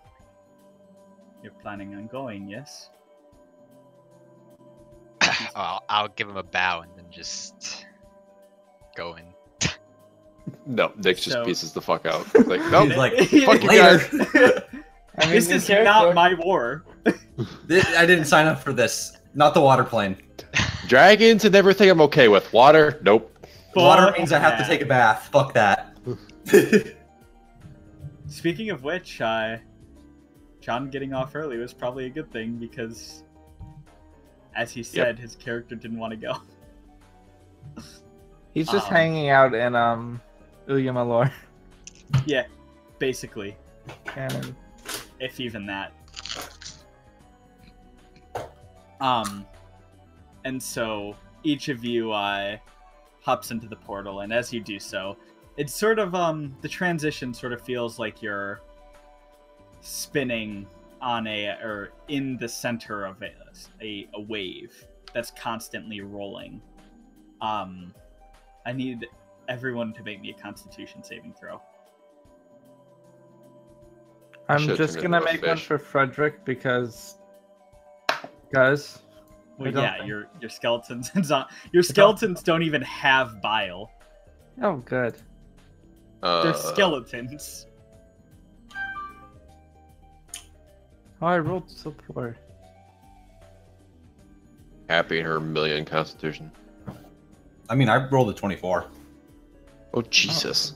You're planning on going, yes?
I'll give him a bow and then just go in.
No, Nick just
So-
pieces the fuck out. Like, nope.
He's like,
fuck you
later.
guys.
I mean,
This
the
is
character-
not my war.
I didn't sign up for this. Not the water plane.
Dragons and everything I'm okay with. Water, nope.
Water
Fuck
means I have to
that.
take a bath. Fuck that.
Speaking of which, John getting off early was probably a good thing because, as he said, his character didn't want to go.
He's just hanging out in Uyamalor.
Yeah, basically.
Canon.
If even that. And so each of you hops into the portal, and as you do so, it's sort of the transition sort of feels like you're spinning on in the center of a wave that's constantly rolling. I need everyone to make me a Constitution saving throw.
I'm just gonna make one for Frederick because, guys.
Well, yeah, your skeletons your skeletons don't even have bile.
Oh, good.
They're skeletons.
Oh, I rolled so poor.
Happy in her million Constitution.
I mean, I rolled a 24.
Oh, Jesus.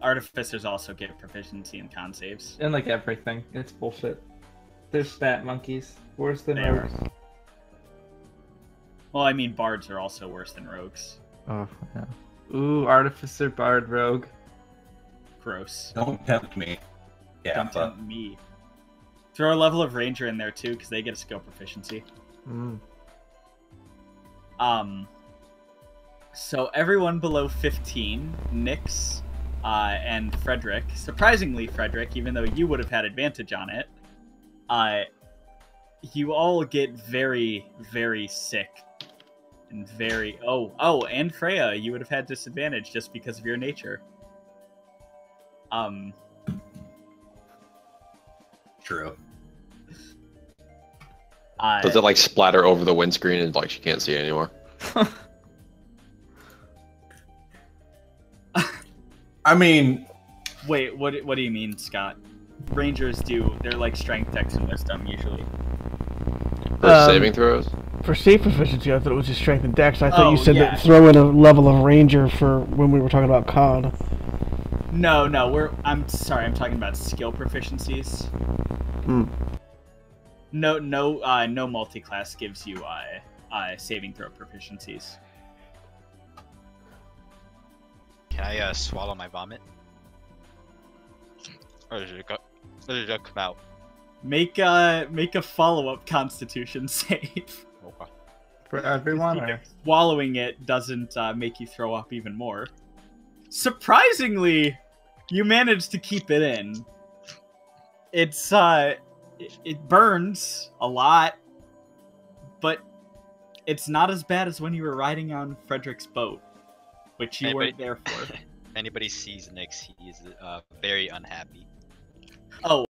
Artificers also get proficiency in con saves.
And like everything. It's bullshit. They're stat monkeys. Worse than
They are.
rogues.
Well, I mean, bards are also worse than rogues.
Oh, yeah. Ooh, Artificer, Bard, Rogue.
Gross.
Don't tempt me. Yeah,
Don't
but
tempt me. Throw a level of Ranger in there too, because they get a skill proficiency.
Mm.
So everyone below 15, Nyx, and Frederick. Surprisingly, Frederick, even though you would have had advantage on it, you all get very, very sick. And very... Oh, and Freya, you would have had disadvantage just because of your nature.
true.
Does it like splatter over the windscreen and like she can't see it anymore?
I mean,
Wait, what do you mean, Scott? Rangers do, they're like strength, dex, and wisdom usually.
For saving throws?
For save proficiency, I thought it was just strength and dex. I thought you
Oh,
said
yeah.
that throw in a level of ranger for when we were talking about COD.
No, I'm sorry, I'm talking about skill proficiencies.
Hmm.
No multi-class gives you saving throw proficiencies.
Can I swallow my vomit? Or does it come out?
Make a follow-up Constitution save.
Okay.
For everyone, or?
Swallowing it doesn't make you throw up even more. Surprisingly, you managed to keep it in. It's it burns a lot, but it's not as bad as when you were riding on Frederick's boat, which you weren't there for.
If anybody sees Nyx, he's very unhappy.
Oh,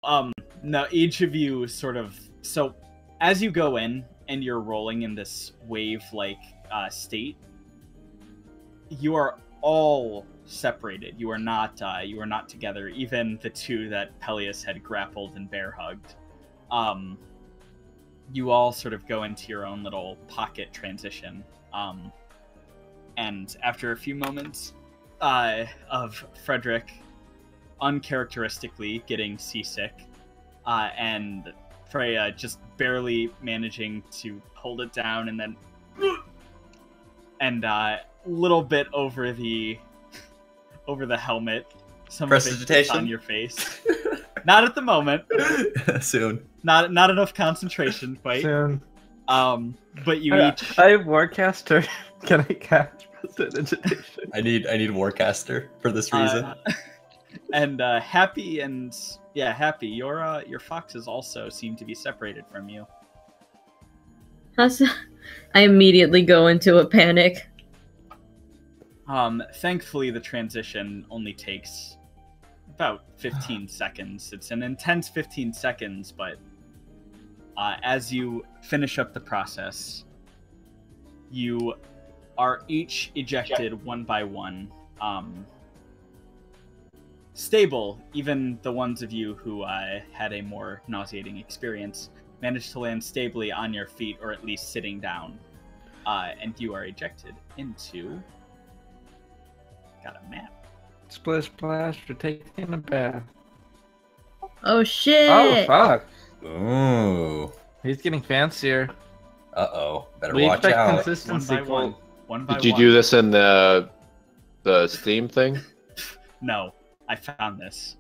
no, each of you sort of... So, as you go in, and you're rolling in this wave-like state, you are all separated. You are not together. Even the two that Peleus had grappled and bear-hugged. You all sort of go into your own little pocket transition. And after a few moments of Frederick uncharacteristically getting seasick, and Freya just barely managing to hold it down, and then little bit over the helmet, some of it gets on your face. Not at the moment.
Soon.
Not enough concentration quite.
Soon.
But you each...
I have Warcaster. Can I cast Prestidigitation?
I need Warcaster for this reason.
And Happy and Happy, your foxes also seem to be separated from you.
I immediately go into a panic.
Thankfully the transition only takes about 15 seconds. It's an intense 15 seconds, but as you finish up the process, you are each ejected one by one. Stable, even the ones of you who had a more nauseating experience managed to land stably on your feet, or at least sitting down. And you are ejected into... Got a map.
Splish splash for taking a bath.
Oh shit!
Oh fuck!
Ooh.
He's getting fancier.
Uh-oh. Better
We
watch
expect
out.
consistency.
One by one. One by
Did you
one.
do this in the Steam thing?
No, I found this.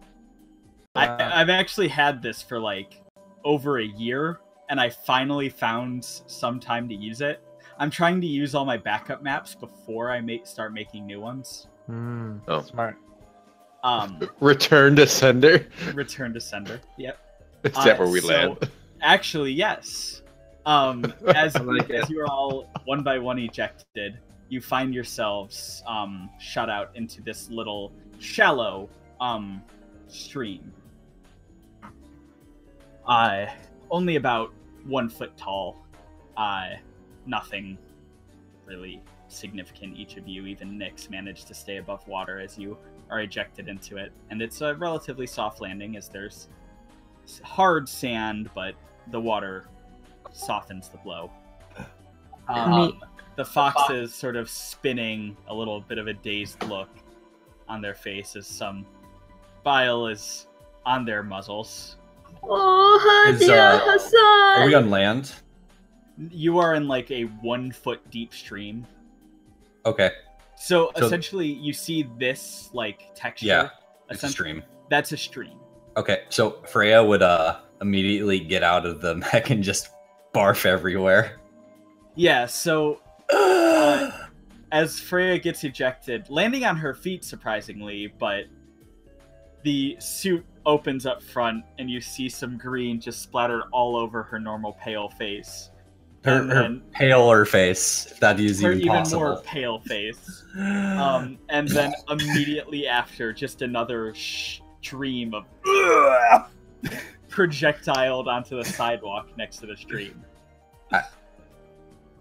Wow.
I've actually had this for like over a year, and I finally found some time to use it. I'm trying to use all my backup maps before I start making new ones.
Oh.
Smart.
Return to sender?
Return to sender. Yep.
Is that where we
so-
land?
Actually, yes. As
I like it.
as you are all one by one ejected, you find yourselves shot out into this little shallow stream. Only about 1 foot tall. Nothing really significant. Each of you, even Nyx, managed to stay above water as you are ejected into it, and it's a relatively soft landing as there's hard sand, but the water softens the blow. The foxes sort of spinning a little bit of a dazed look on their face as some bile is on their muzzles.
Oh,
Is,
Hadia
Are
Hassan!
we on land?
You are in like a 1 foot deep stream.
Okay.
So
So-
essentially you see this like texture.
Yeah. It's a
Essentially-
stream.
That's a stream.
Okay, so Freya would immediately get out of the mech and just barf everywhere.
Yeah, so as Freya gets ejected, landing on her feet surprisingly, but the suit opens up front and you see some green just splattered all over her normal pale face.
Her
And
paler face, if that is
her
even
even
possible.
more pale face. And then immediately after, just another stream of projectiled onto the sidewalk next to the stream.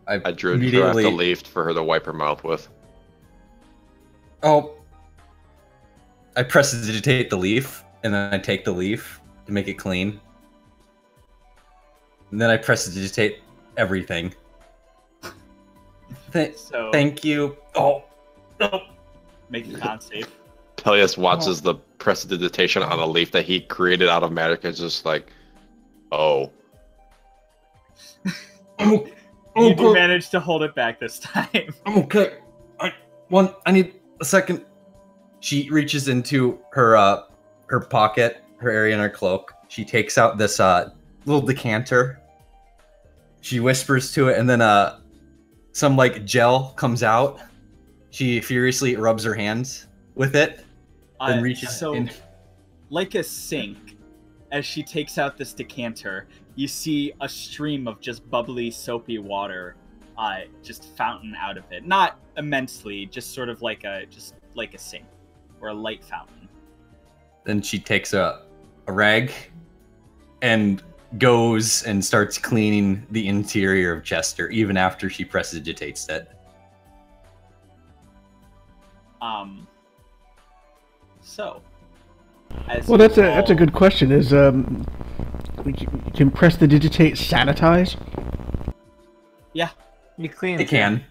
I drew off
immediately-
the leaf for her to wipe her mouth with.
Oh. I prestidigitate the leaf, and then I take the leaf to make it clean. And then I prestidigitate everything.
So
Thank you. Oh.
make a con save.
Peleus watches the prestidigitation on a leaf that he created out of magic. It's just like, oh.
You do manage to hold it back this time.
I'm okay. I need a second. She reaches into her her pocket, her area in her cloak. She takes out this little decanter. She whispers to it, and then some like gel comes out. She furiously rubs her hands with it, then reaches
so,
in.
like a sink, as she takes out this decanter, you see a stream of just bubbly, soapy water, just fountain out of it. Not immensely, just sort of like a sink or a light fountain.
Then she takes a rag and goes and starts cleaning the interior of Chester, even after she prestidigitates it.
So, as
Well,
you
that's a
all-
good question. Is can prestidigitate sanitize?
You clean
It can.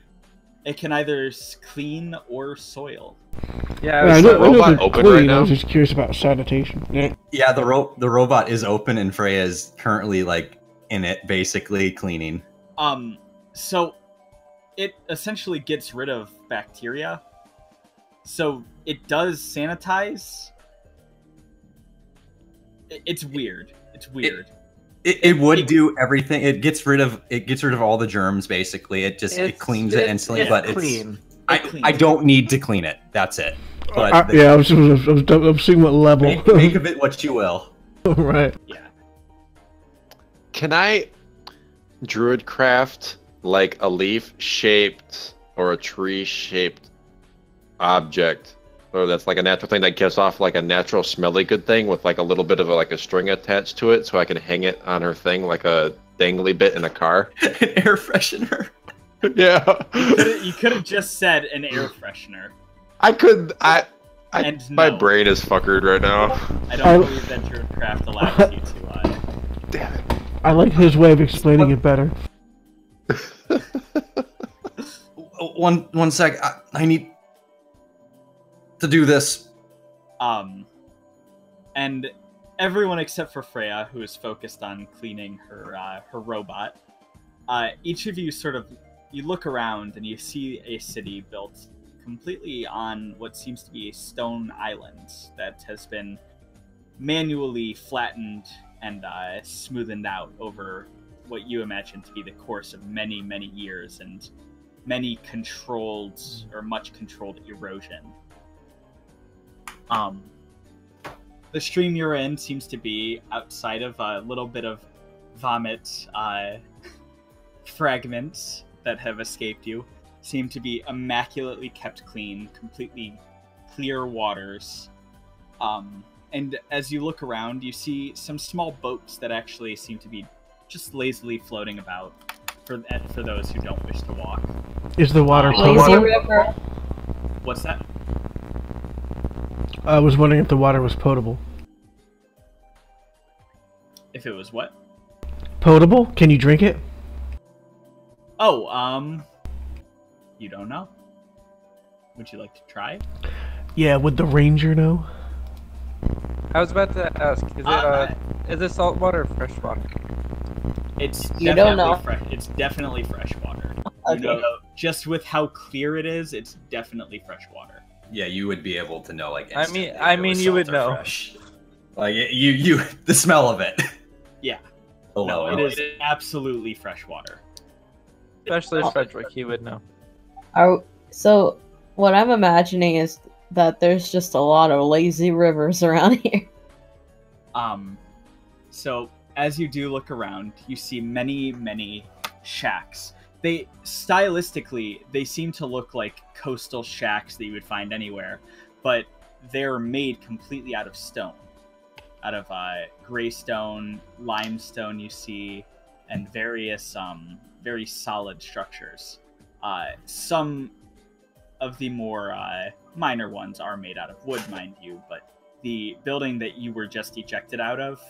It can either clean or soil.
Yeah,
I
Is
know,
the
I know
robot
they're
open
clean.
right
I
now?
was just curious about sanitation. Yeah.
Yeah, the robot is open and Freya is currently like in it, basically cleaning.
So it essentially gets rid of bacteria. So it does sanitize. It's weird. It's weird.
It would do everything. It gets rid of all the germs. Basically, it cleans it instantly. But
clean.
I don't need to clean it. That's it. But
Yeah, I'm seeing what level.
make of it what you will.
Right.
Yeah.
Can I druid craft like a leaf shaped or a tree shaped object, or that's like a natural thing that gives off like a natural smelly good thing with like a little bit of a string attached to it, so I can hang it on her thing like a dangly bit in a car?
An air freshener.
Yeah.
You could have just said an air freshener.
I could.
And
My
no.
brain is fuckered right now.
I don't believe that Druidcraft allows you to.
Damn it.
I like his way of explaining it better.
One sec. I need to do this.
And everyone except for Freya, who is focused on cleaning her robot. Each of you you look around and you see a city built completely on what seems to be a stone island that has been manually flattened and smoothened out over what you imagine to be the course of many, many years and many controlled or much controlled erosion. The stream you're in seems to be outside of a little bit of vomit fragments that have escaped you. Seem to be immaculately kept clean, completely clear waters. And as you look around, you see some small boats that actually seem to be just lazily floating about for those who don't wish to walk.
Is the water
Lazy
potable?
river.
What's that?
I was wondering if the water was potable.
If it was what?
Potable? Can you drink it?
Oh, you don't know? Would you like to try?
Yeah, would the ranger know?
I was about to ask, is it salt water or fresh water?
It's
You don't
definitely
know.
fresh. It's definitely fresh water.
Okay.
You know, just with how clear it is, it's definitely fresh water.
Yeah, you would be able to know, like,
I
instantly
mean-
if
I
it
mean,
was
you would
salt or
know.
fresh. Like, the smell of it.
Yeah.
Hello.
No, it is absolutely fresh water.
Especially Frederick, he would know.
So what I'm imagining is that there's just a lot of lazy rivers around here.
So as you do look around, you see many, many shacks. Stylistically, they seem to look like coastal shacks that you would find anywhere, but they're made completely out of stone. Out of gray stone, limestone you see, and various very solid structures. Some of the more minor ones are made out of wood, mind you, but the building that you were just ejected out of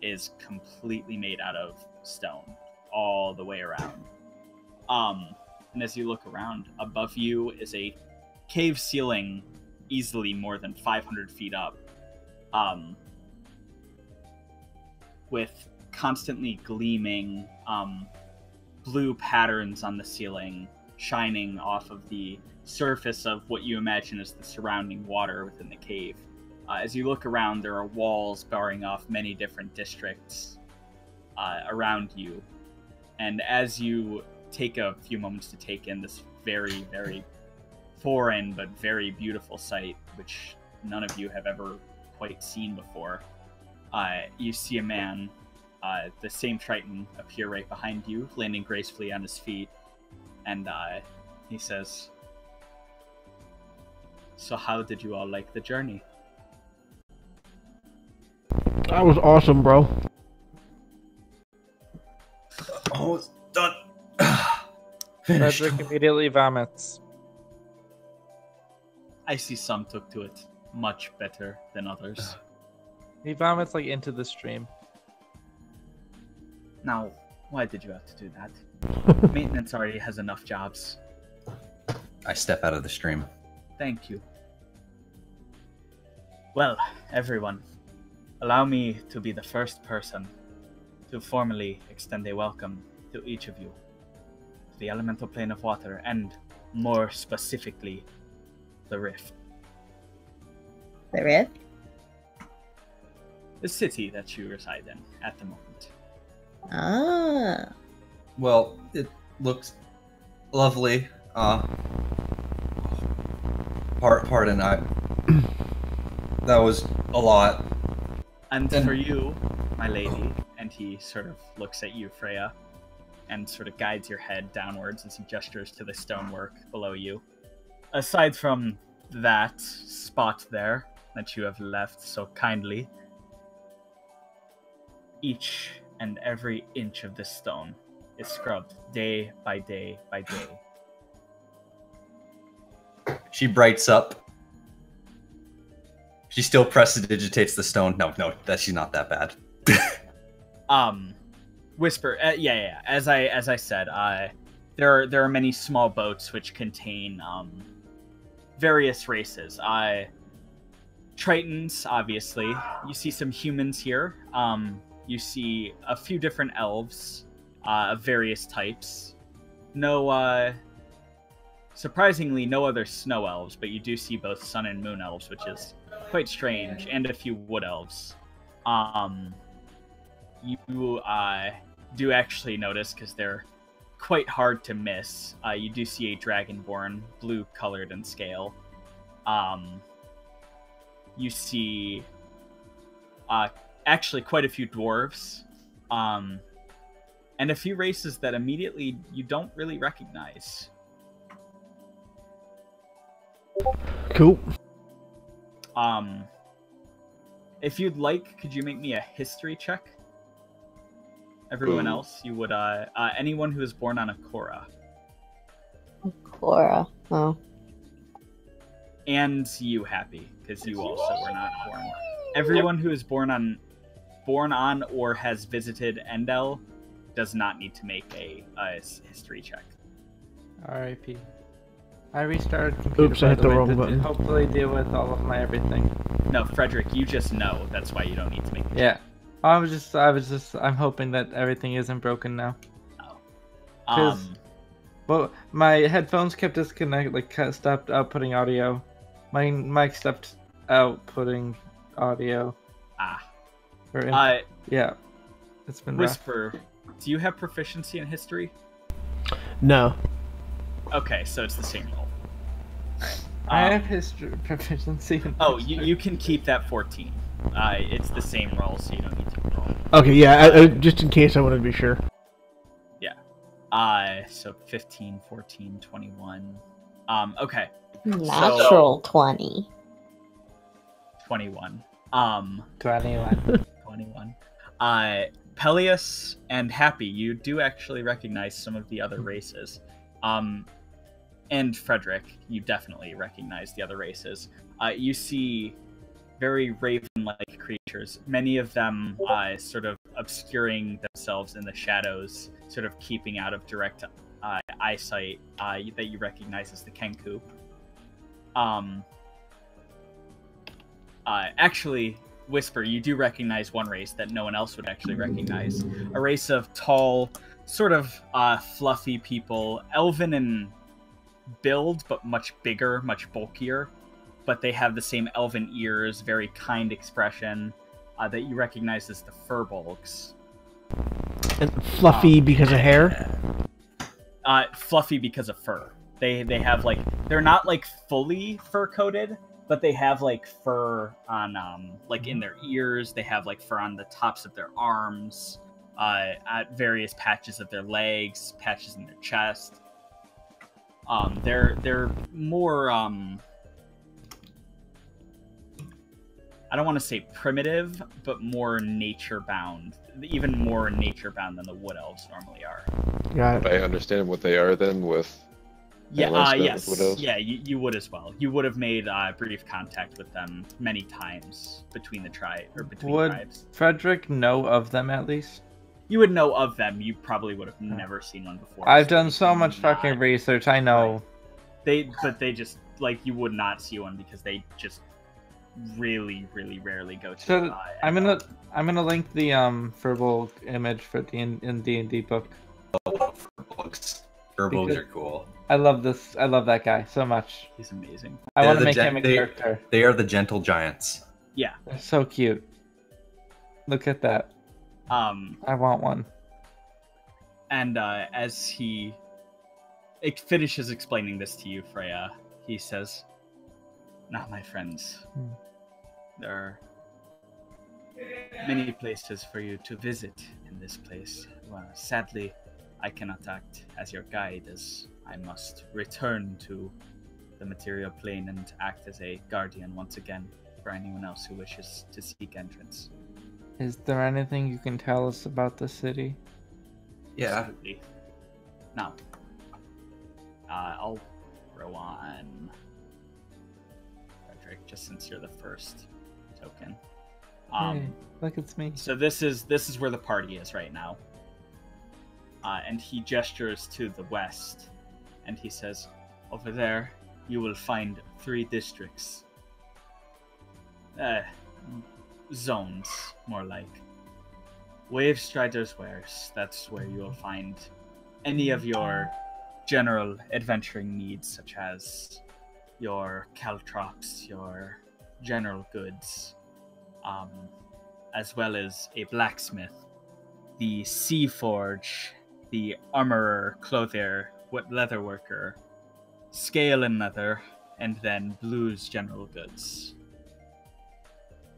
is completely made out of stone all the way around. And as you look around, above you is a cave ceiling easily more than 500 feet up, with constantly gleaming blue patterns on the ceiling shining off of the surface of what you imagine is the surrounding water within the cave. As you look around, there are walls barring off many different districts around you. And as you take a few moments to take in this very, very foreign but very beautiful sight, which none of you have ever quite seen before, you see a man, the same Triton, appear right behind you, landing gracefully on his feet. And he says, "So how did you all like the journey?"
That was awesome, bro.
Oh, it's done.
Frederick
Finished.
immediately vomits.
I see some took to it much better than others.
He vomits like into the stream.
Now, why did you have to do that? Maintenance already has enough jobs.
I step out of the stream.
Thank you. Well, everyone, allow me to be the first person to formally extend a welcome to each of you to the elemental plane of water, and more specifically, the Rift.
The rift?
The city that you reside in at the moment.
Ah.
Well, it looks lovely. Pardon, that was a lot.
And
Then-
for you, my lady, and he sort of looks at you, Freya, and sort of guides your head downwards as he gestures to the stonework below you. Aside from that spot there that you have left so kindly, each and every inch of this stone is scrubbed day by day by day.
She brights up. She still prestidigitates the stone. No, she's not that bad.
Whisper. Yeah. As I said, there are many small boats which contain various races. Tritons, obviously. You see some humans here. You see a few different elves of various types. No, surprisingly, no other snow elves, but you do see both sun and moon elves, which is quite strange, and a few wood elves. You do actually notice, because they're quite hard to miss, you do see a dragonborn, blue-colored in scale. You see actually quite a few dwarves, and a few races that immediately you don't really recognize.
Cool.
If you'd like, could you make me a history check? Everyone else, you would, anyone who is born on a Korra.
Cora. Oh.
And you, Happy, because you also were not born. Everyone who is born on or has visited Endel does not need to make a history check.
R.I.P. I restarted computer.
Oops, I hit the wrong button.
Hopefully deal with all of my everything.
No, Frederick, you just know. That's why you don't need to make.
Yeah. I'm hoping that everything isn't broken now.
Oh.
Well, my headphones kept disconnected, stopped outputting audio. My mic stopped outputting audio. Yeah. It's been rough.
Whisper, do you have proficiency in history?
No.
Okay, so it's the same roll.
I have history proficiency.
Oh, you can keep that 14. It's the same roll, so you don't need to roll.
Okay, yeah, just in case I wanted to be sure.
Yeah. So 15, 14, 21. Okay.
Natural 20.
21.
21.
21. Peleus and Happy, you do actually recognize some of the other races. And Frederick, you definitely recognize the other races. You see very raven-like creatures, many of them sort of obscuring themselves in the shadows, sort of keeping out of direct eyesight, that you recognize as the Kenku. Actually, Whisper, you do recognize one race that no one else would actually recognize. A race of tall, sort of fluffy people, elven in build, but much bigger, much bulkier. But they have the same elven ears, very kind expression, that you recognize as the Furbolgs.
And fluffy because of hair?
Fluffy because of fur. They have, they're not, fully fur-coated, but they have, fur on, in their ears. They have, fur on the tops of their arms, at various patches of their legs, patches in their chest. They're more, I don't want to say primitive, but more nature-bound. Even more nature-bound than the Wood Elves normally are.
Got
I understand what they are then with...
Yes.
Wood Elves?
Yeah, you would as well. You would have made brief contact with them many times between the tribes.
Would Frederick know of them at least?
You would know of them. You probably would have never seen one before.
I've done so much fucking research. I know.
Right. They just, you would not see one because they just really, really rarely go to.
So I'm gonna link the Furbolg image for in D&D book.
Furbolgs are cool.
I love this. I love that guy so much.
He's amazing.
I want to make him a character.
They are the gentle giants.
Yeah.
They're so cute. Look at that. I want one.
And as he finishes explaining this to you, Freya, he says, "Now, my friends, there are many places for you to visit in this place. Well, sadly, I cannot act as your guide, as I must return to the material plane and act as a guardian once again for anyone else who wishes to seek entrance."
Is there anything you can tell us about the city?
Yeah.
Absolutely. Now, I'll throw on Frederick, just since you're the first token.
Hey, look, it's me.
So this is where the party is right now. And he gestures to the west, and he says, "Over there, you will find 3 districts. zones, more like. Wave Strider's Wares, that's where you will find any of your general adventuring needs, such as your caltrops, your general goods, as well as a blacksmith, the sea forge, the armorer, clothier, leather worker, scale and leather, and then Blue's general goods.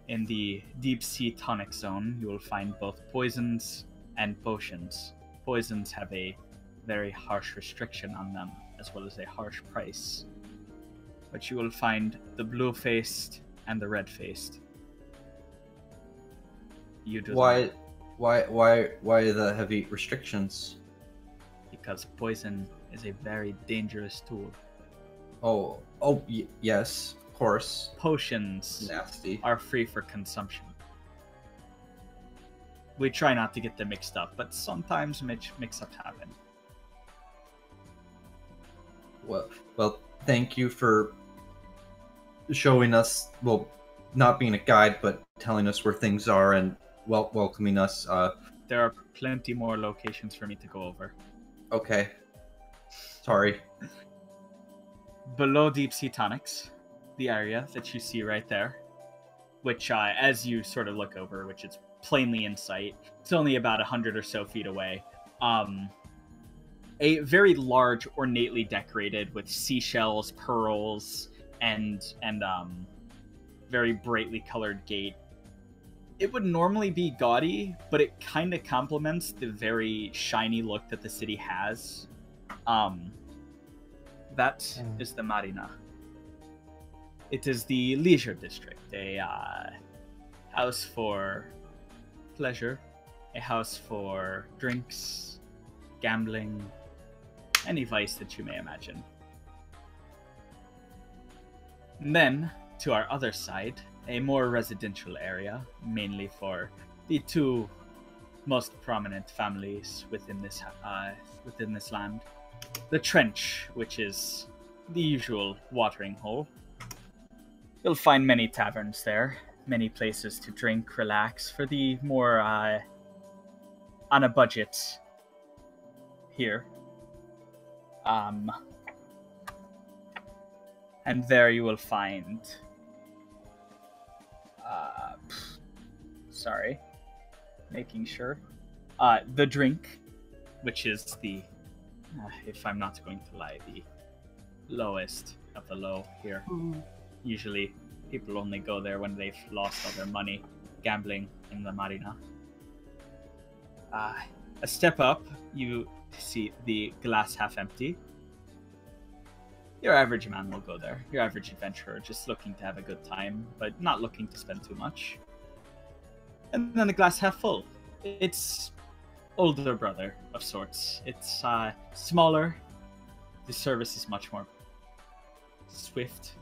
In the deep sea tonic zone, you will find both poisons and potions. Poisons have a very harsh restriction on them, as well as a harsh price. But you will find the blue-faced and the red-faced. You do
Why the heavy restrictions?
because poison is a very dangerous tool.
Yes, of course.
Potions
Nasty.
are free for consumption. We try not to get them mixed up, but sometimes mix-ups happen.
Well, thank you for showing us, well, not being a guide, but telling us where things are and welcoming us.
There are plenty more locations for me to go over.
Okay. Sorry.
Below Deep Sea Tonics, the area that you see right there, which as you sort of look over, which is plainly in sight, it's only about 100 or so feet away. A very large, ornately decorated with seashells, pearls, and very brightly colored gate. It would normally be gaudy, but it kind of complements the very shiny look that the city has. That is the Marina. It is the leisure district, a house for pleasure, a house for drinks, gambling, any vice that you may imagine. And then, to our other side, a more residential area, mainly for the two most prominent families within this land. The Trench, which is the usual watering hole. You'll find many taverns there, many places to drink, relax, for the more on a budget here. And there you will find making sure the drink, which is the if I'm not going to lie, the lowest of the low here. Usually people only go there when they've lost all their money gambling in the Marina. A step up, you see the glass half empty. Your average man will go there. Your average adventurer just looking to have a good time, but not looking to spend too much. And then the glass half full. It's older brother of sorts. It's smaller. The service is much more swift.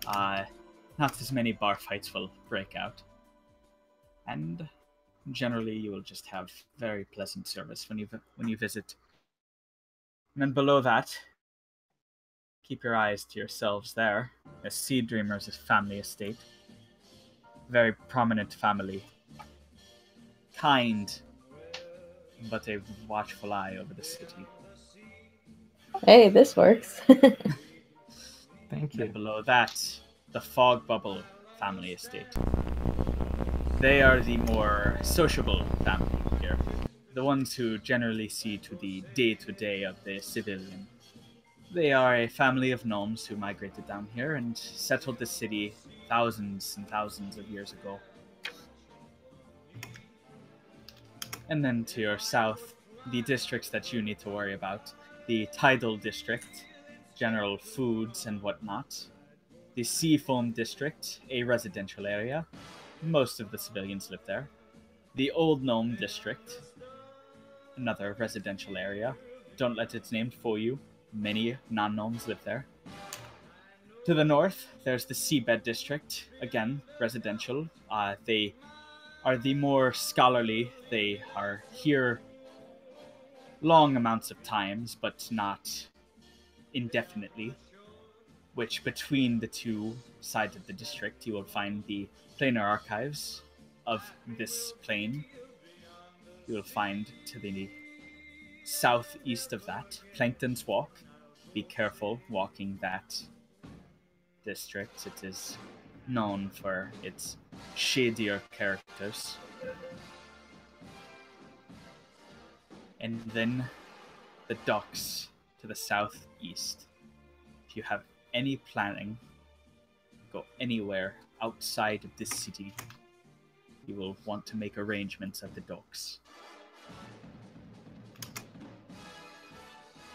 Not as many bar fights will break out. And generally you will just have very pleasant service when you visit. And then below that, keep your eyes to yourselves there. The Seed Dreamers' family estate. Very prominent family. Kind, but a watchful eye over the city.
Hey, this works.
Thank
And
you.
below that, the Fog Bubble family estate. They are the more sociable family here. The ones who generally see to the day-to-day of the civilian. They are a family of gnomes who migrated down here and settled the city thousands and thousands of years ago. And then to your south, the districts that you need to worry about. The Tidal District, general foods and whatnot. The Seafoam District, a residential area. Most of the civilians live there. The Old Gnome District, another residential area. Don't let its name fool you. Many non-gnomes live there. To the north, there's the Seabed District, again, residential. They are the more scholarly. They are here long amounts of times, but not indefinitely. which between the two sides of the district, you will find the planar archives of this plane. You will find to the southeast of that, Plankton's Walk. Be careful walking that district. It is known for its shadier characters. And then the docks to the southeast. If you have any planning, go anywhere outside of this city, you will want to make arrangements at the docks.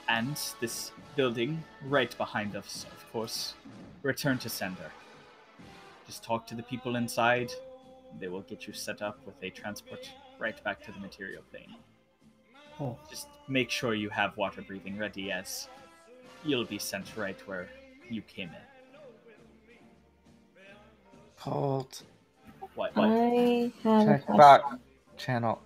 And this building right behind us, of course, return to sender. Just talk to the people inside. They will get you set up with a transport right back to the material plane.
Oh.
Just make sure you have water breathing ready, as you'll be sent right where you came in.
Colt.
What?
I have a
Check
question.
back channel.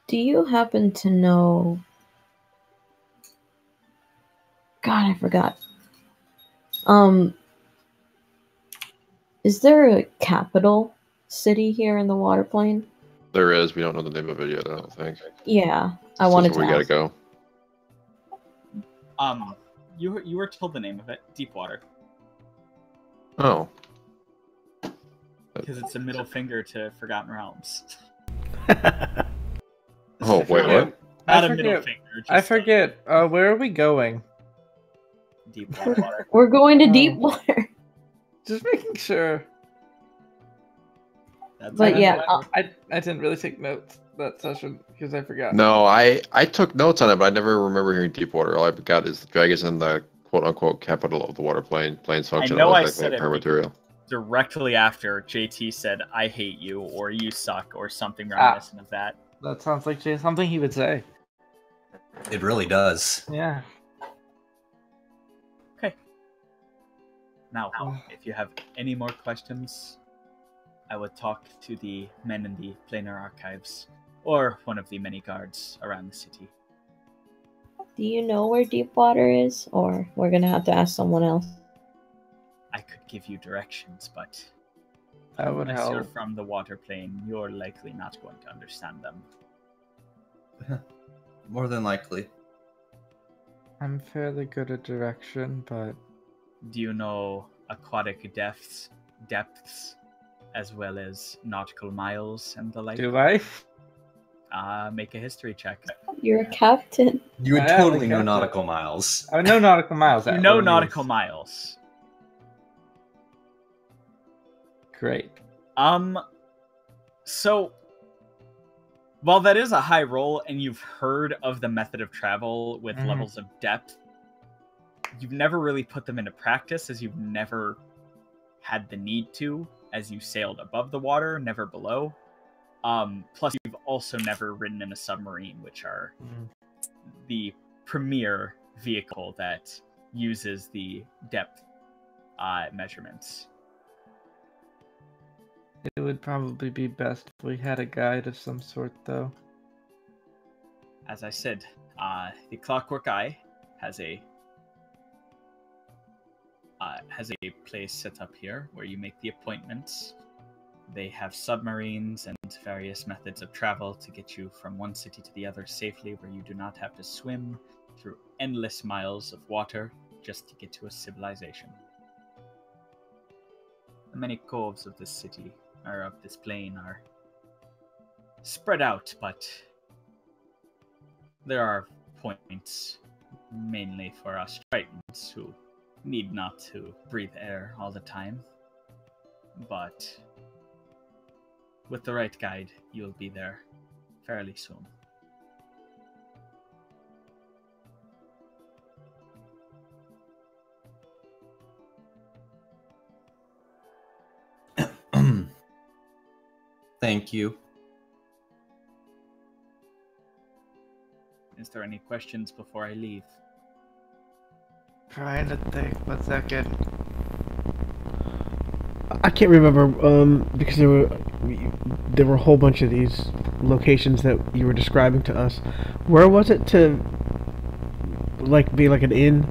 Do you happen to know? God, I forgot. Is there a capital city here in the waterplane?
There is. We don't know the name of it yet, I don't think.
Yeah, I
This
wanted
is
to
where we gotta
ask.
go.
You were told the name of it, Deepwater,
Oh.
because it's a middle finger to Forgotten Realms.
Oh, wait, what?
Not
I
a middle
forget.
finger. Just
I forget. Where are we going?
Deepwater.
We're going to
Oh.
deep water.
Just making sure.
That's
But
it.
yeah,
I didn't really take notes that session because I forgot.
No, I took notes on it, but I never remember hearing Deepwater. All I've got is the dragons and the quote-unquote capital of the water plane. Planes function
know I
as
said
like
it
material.
directly after JT said, "I hate you" or "You suck" or something reminiscent of that.
That sounds like something he would say.
It really does.
Yeah.
Okay. Now, if you have any more questions, I would talk to the men in the planar archives, or one of the many guards around the city.
do you know where deep water is, or we're gonna have to ask someone else?
I could give you directions, but
That would
unless you're
help.
from the water plane, you're likely not going to understand them.
More than likely.
I'm fairly good at direction, but
Do you know aquatic depths, as well as nautical miles and the like?
do I?
Make a history check.
You're a captain.
You would
I am
totally
a
know
captain.
nautical miles.
I know nautical miles.
You
at
know
least.
nautical miles.
Great.
So, while that is a high roll, and you've heard of the method of travel with
Mhm.
levels of depth, you've never really put them into practice, as you've never had the need to, as you sailed above the water, never below. Plus, you've also never ridden in a submarine, which are
Mhm.
the premier vehicle that uses the depth measurements.
It would probably be best if we had a guide of some sort, though.
As I said, the Clockwork Eye has a place set up here where you make the appointments. They have submarines and various methods of travel to get you from one city to the other safely, where you do not have to swim through endless miles of water just to get to a civilization. The many coves of this city, or of this plain, are spread out, but there are points mainly for us Tritons who need not to breathe air all the time. But with the right guide, you'll be there fairly soon.
Thank you.
Is there any questions before I leave?
Trying to think. 1 second.
I can't remember because there were a whole bunch of these locations that you were describing to us. Where was it to be like an inn?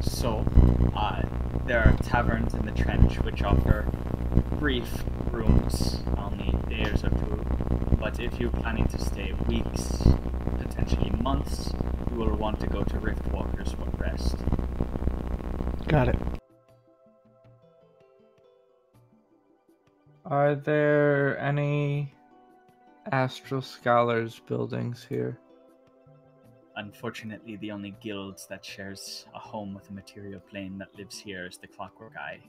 So, there are taverns in the trench which offer brief rooms, only days or two. But if you're planning to stay weeks, potentially months, you will want to go to Riftwalkers for rest.
Got it.
Are there any Astral Scholars buildings here?
Unfortunately, the only guild that shares a home with a material plane that lives here is the Clockwork Eye.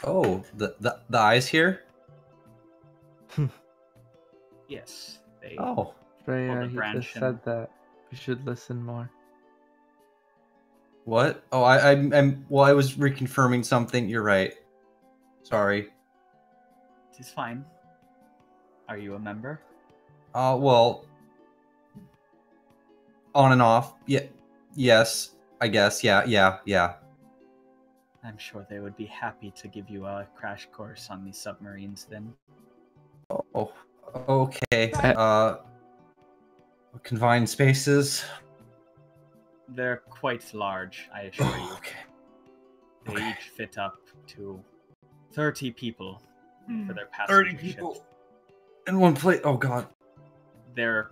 Oh, the eyes here?
Yes, they
Oh.
Freya,
Hold a
he
branch
just
and-
said that. You should listen more.
What? Oh, I'm well, I was reconfirming something. You're right. Sorry.
It is fine. Are you a member?
Well, on and off. Yeah. Yes, I guess. Yeah.
I'm sure they would be happy to give you a crash course on these submarines then.
Oh, okay. Confined spaces.
They're quite large, I assure you.
Okay.
They
Okay.
each fit up to 30 people for their
30
passenger ship.
people in one plate. Oh god.
They're